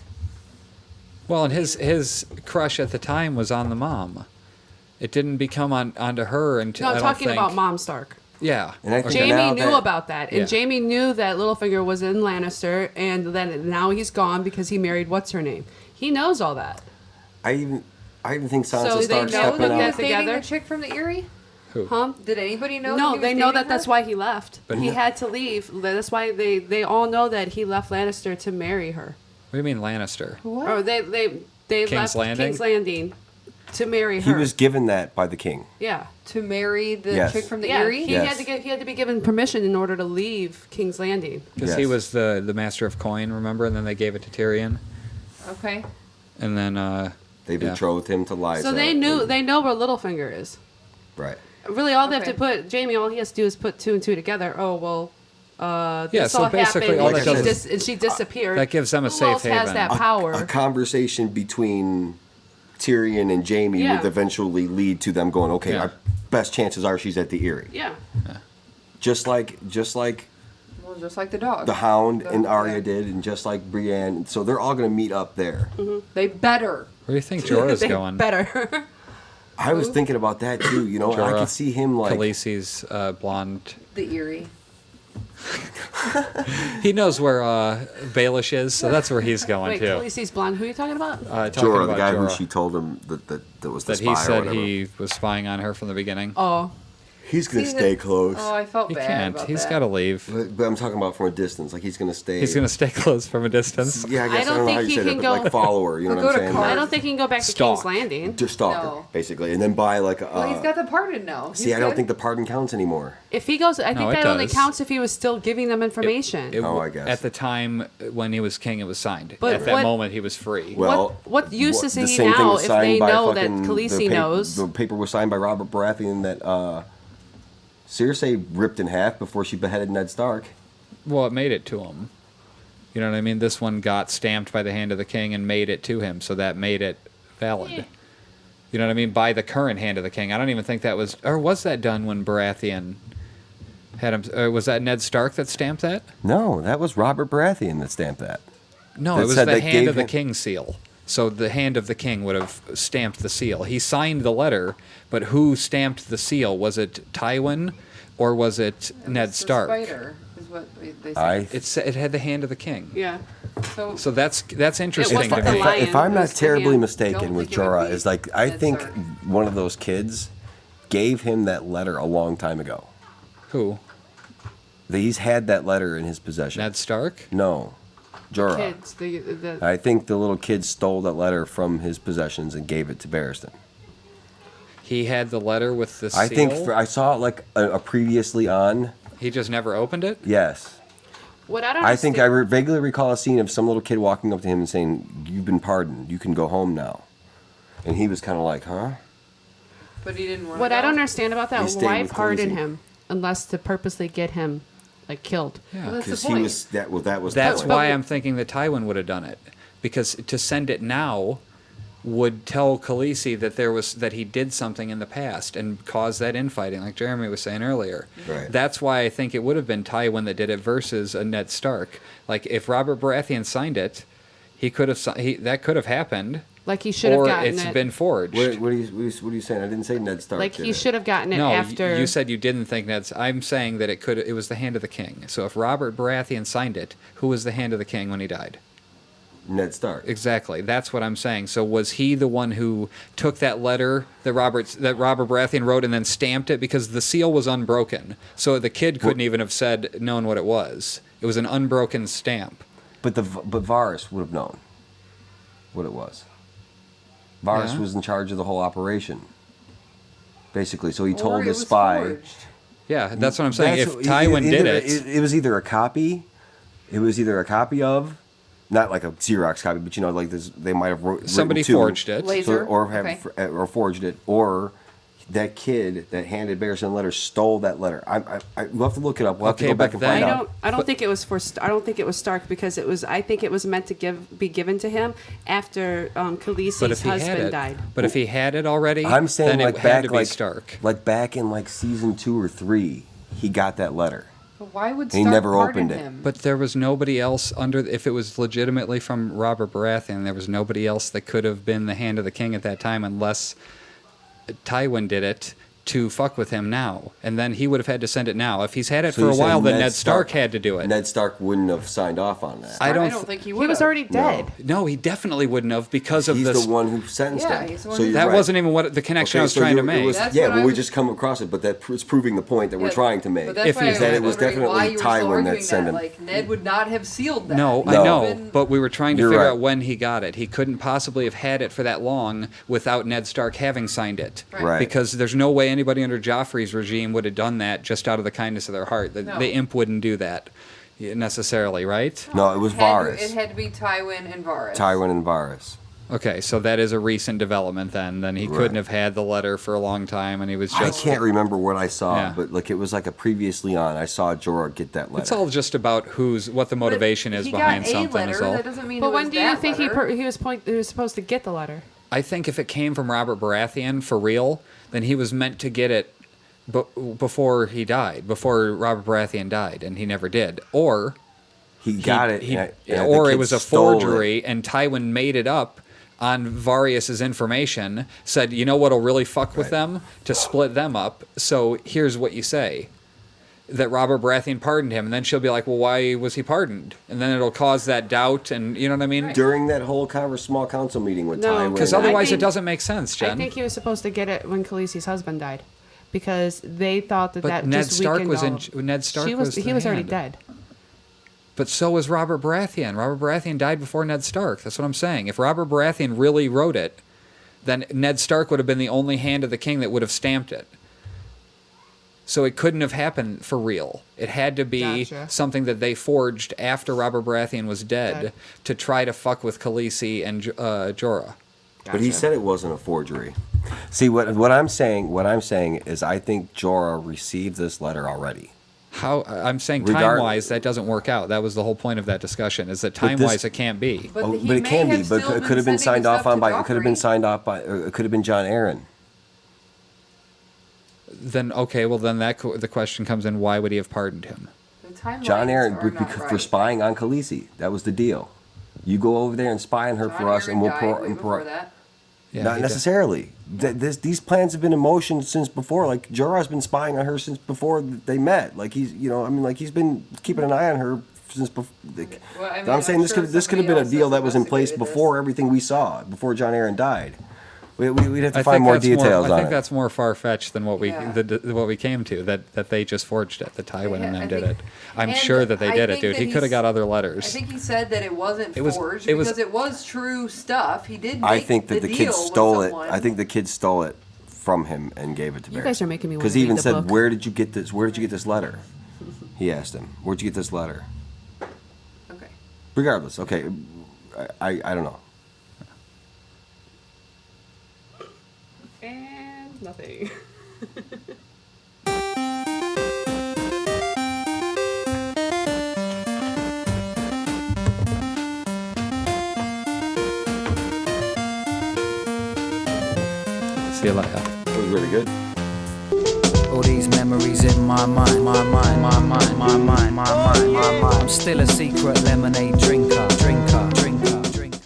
Well, and his crush at the time was on the mom. It didn't become onto her until No, I I'm don't talking think- about Mom Stark. Yeah. And I think Okay. now Jamie knew that- about that, and Yeah. Jamie knew that Littlefinger was in Lannister, and then now he's gone because he married what's her name. He knows all that. I even think Sansa So they Stark know stepping that He out. they're was dating together? the chick from the Eyrie? Who? Huh? Did anybody know? that No, he was they know dating that that's her? why he left. But He no- had to leave. That's why they all know that he left Lannister to marry her. What do you mean Lannister? What? Or they King's left Landing? King's Landing to marry He her. was given that by the king. yeah. To marry the Yes. chick from the Yeah, Eyrie? he Yes. had to be given permission in order to leave King's Landing. Because he Yes. was the master of coin, remember? And then they gave it to Tyrion. Okay. And then They Yeah. betrothed him to Lysa. So they know where Littlefinger is. Right. Really, all they have Okay. to put Jamie. All he has to do is put two and two together. Oh well, Yeah, this so all basically happened, all and, that she does and she disappeared. that gives them a Who safe else has haven. that power? A conversation between Tyrion and Jamie Yeah. would eventually lead to them going, okay, Yeah. our best chances are she's at the Eyrie. yeah. Just like Well, just like the dog. the Hound and Arya Yeah. did, and just like Brienne. So they're all going to meet up there. They better. Where do you think Jorah's They going? better. I was thinking about that too. I Jorah, could see him like Khaleesi's blonde. The Eyrie. He knows where Baelish is, so that's where he's going Wait, to. Khaleesi's blonde. Who are you talking about? Talking Jorah, about the guy Jorah, who she told him that was the that spy he or said whatever. he was spying on her from the beginning. Oh, He's going to See, stay that- close. Oh, I felt He bad can't. about He's that. got to leave. But I'm talking about from a distance. Like he's going to stay. He's going to stay close from a distance. Yeah, I guess I don't don't know how think you he say can that, but go- like follower. You know He'll what I'm go to saying? Car- I don't think he can go back to Stalk. King's Landing. Just stalk her, No. basically, and then buy like a. Well, he's got the pardon now. see, I don't think the pardon counts anymore. If he goes, I No, think it that only does. counts if he was still giving them information. Oh, I guess. At the time when he was king, it was signed. But At that what- moment, he was free. Well, what use is the he same thing now was if signed they by know that fucking Khaleesi knows? The paper was signed by Robert Baratheon that Cersei ripped in half before she beheaded Ned Stark. Well, it made it to him. You know what I mean? This one got stamped by the hand of the king and made it to him, so that made it valid. Yeah. You know what I mean? By the current hand of the king. I don't even think that was, or was that done when Baratheon? Had him. Was that Ned Stark that stamped that? No, that was Robert Baratheon that stamped that. No, That it was said the they hand gave of the him- king seal. So the hand of the king would have stamped the seal. He signed the letter, but who stamped the seal? Was it Tywin, or was it Ned It's the Stark? spider is what they say. It had the hand of the king. Yeah. So that's interesting wasn't to the me. lion. If I'm It not was the terribly hand. mistaken Don't with think it would Jorah, be is like I Ned think Stark. one of those kids gave him that letter a long time ago. Who? He's had that letter in his possession. Ned Stark? No, Jorah. Kids. The I think the little kid stole that letter from his possessions and gave it to Barristan. He had the letter with the seal. I think I saw it like a previously on. He just never opened it. Yes. what I don't. I think I understand- vaguely recall a scene of some little kid walking up to him and saying, "You've been pardoned. You can go home now." And he was kind of like, "Huh?" But he didn't want What to I go. don't understand about He that, stayed why with pardon Khaleesi. him unless to purposely get him, like, killed? Yeah. Well, that's the Because he point. was that was That's the point. why I'm thinking that Tywin would have done it, because to send it now would tell Khaleesi that he did something in the past and cause that infighting, like Jeremy was saying earlier. Right. That's why I think it would have been Tywin that did it versus a Ned Stark. Like if Robert Baratheon signed it, that could have happened, Like he should have or gotten it's it. been forged. What are you saying? I didn't say Ned Stark. Like did he it. should have gotten it No, after. you said you didn't think Ned's. I'm saying that it was the hand of the king. So if Robert Baratheon signed it, who was the hand of the king when he died? Ned Stark. Exactly. That's what I'm saying. So was he the one who took that letter that Robert Baratheon wrote and then stamped it, because the seal was unbroken? So the kid couldn't even have known what it was. It was an unbroken stamp. But Varys would have known what it was. Varys Yeah? was in charge of the whole operation. Basically, so he Or told it the was spy. forged. Yeah, that's what I'm saying. That's- If Tywin did either- it, it was either a copy. It was either a copy of, not like a Xerox copy, but like this, they might have somebody written to, forged it. Laser. or Okay. or forged it, or that kid that handed Barristan the letter stole that letter. We'll have to look it up. We'll have to Okay, go back but and find then- out. I don't But- think it was I don't think it was Stark, because it was. I think it was meant to be given to him after Khaleesi's But if he had husband it, died. but if he had it already, I'm saying then like it back had to be like Stark. like back in like season 2 or 3, he got that letter. But why would He Stark never pardon opened it. him? But there was nobody else if it was legitimately from Robert Baratheon, there was nobody else that could have been the hand of the king at that time, unless Tywin did it to fuck with him now. And then he would have had to send it now. If he's had it So for you're a while, saying then Ned Stark had to do it. Ned Stark wouldn't have signed off on that. I I don't don't th- think he would. He was already dead. No, he definitely wouldn't have, because of He's this. the one who sentenced Yeah, him. he's the one So who- you're That right. wasn't even what the connection I was so trying to it make. was- That's yeah, what but I we was- just come across it, but it's proving the point that we're Yeah, trying to make. But that's If why he I said was it was wondering definitely why you were still Tywin that arguing sent him. Like Ned would not have sealed that. No, I No. know, Been- but we were trying to You're figure right. out when he got it. He couldn't possibly have had it for that long without Ned Stark having signed it. Right. Because there's no way anybody under Joffrey's regime would have done that just out of the kindness of their heart. No. The imp wouldn't do that necessarily, right? No, it was It Varys. had to be Tywin and Varys. Tywin and Varys. Okay, so that is a recent development then. Then he Right. couldn't have had the letter for a long time, and he was I just... can't remember what I saw, Yeah. but like it was like a previously on. I saw Jorah get that letter. It's all just about what the But motivation is he behind got a something letter, is all. That doesn't mean But it when was do you that think letter. he was supposed to get the letter? I think if it came from Robert Baratheon for real, then he was meant to get it before he died, before Robert Baratheon died, and he never did. Or he got it, he- and the or it kid was a stole it. forgery, and Tywin made it up on Varys's information. Said, you know what'll really fuck with Right. them, to split them up. So here's what you say. That Robert Baratheon pardoned him, and then she'll be like, well, why was he pardoned? And then it'll cause that doubt, and you know what I mean? During that whole small council meeting with No, Tywin. Because I otherwise think- it doesn't make sense, Jen. I think he was supposed to get it when Khaleesi's husband died, because they thought that But that Ned just Stark weakened was all in. of- Ned Stark he was. was the already hand. dead. But so was Robert Baratheon. Robert Baratheon died before Ned Stark. That's what I'm saying. If Robert Baratheon really wrote it, then Ned Stark would have been the only hand of the king that would have stamped it. So it couldn't have happened for real. It had to be Gotcha. something that they forged after Robert Baratheon was dead Okay. to try to fuck with Khaleesi and Jorah. But he said it wasn't a forgery. See what I'm saying. What I'm saying is, I think Jorah received this letter already. How I'm saying Regard- time-wise, that doesn't work out. That was the whole point of that discussion. Is that But this- time-wise it can't be. But, he But it may can be. have But still it could have been sending signed off stuff on to by. It could have been Joffrey. signed off by. It could have been John Aaron. then okay, well then the question comes in: why would he have pardoned him? The timelines John Aaron are not for right. spying on Khaleesi. That was the deal. You go over there and spy on her John for us, and Aaron we'll died way before that. Yeah, Not he did. necessarily. These plans have been in motion since before. Like Jorah's been spying on her since before they met. Like he's been keeping an eye on her since before. Well, I mean, I'm saying I'm this sure could have been a somebody deal else that was in place investigated before this. everything we saw, before John Aaron died. We'd have to I find think more that's details I on think it. that's more far fetched than what we Yeah. what we came to. That they just forged it. That Tywin and I them did think- it. I'm and sure that they I did it, think dude. that He could have he's- got other I letters. think he said that it wasn't It was- forged it was- because it was true stuff. He did. Make I think that the deal kids with stole it. someone. I think the kids stole it from him and gave it to You Barry. guys are making me want Because to he read even the said, book. "Where did you get this? Where did you get this letter?" He asked him, "Where'd you get this letter?" Okay. Regardless, okay, I don't know. And nothing. See you later. It was really good. All these memories in my mind, my mind, my mind, my mind, my mind, my mind. I'm still a secret lemonade drinker,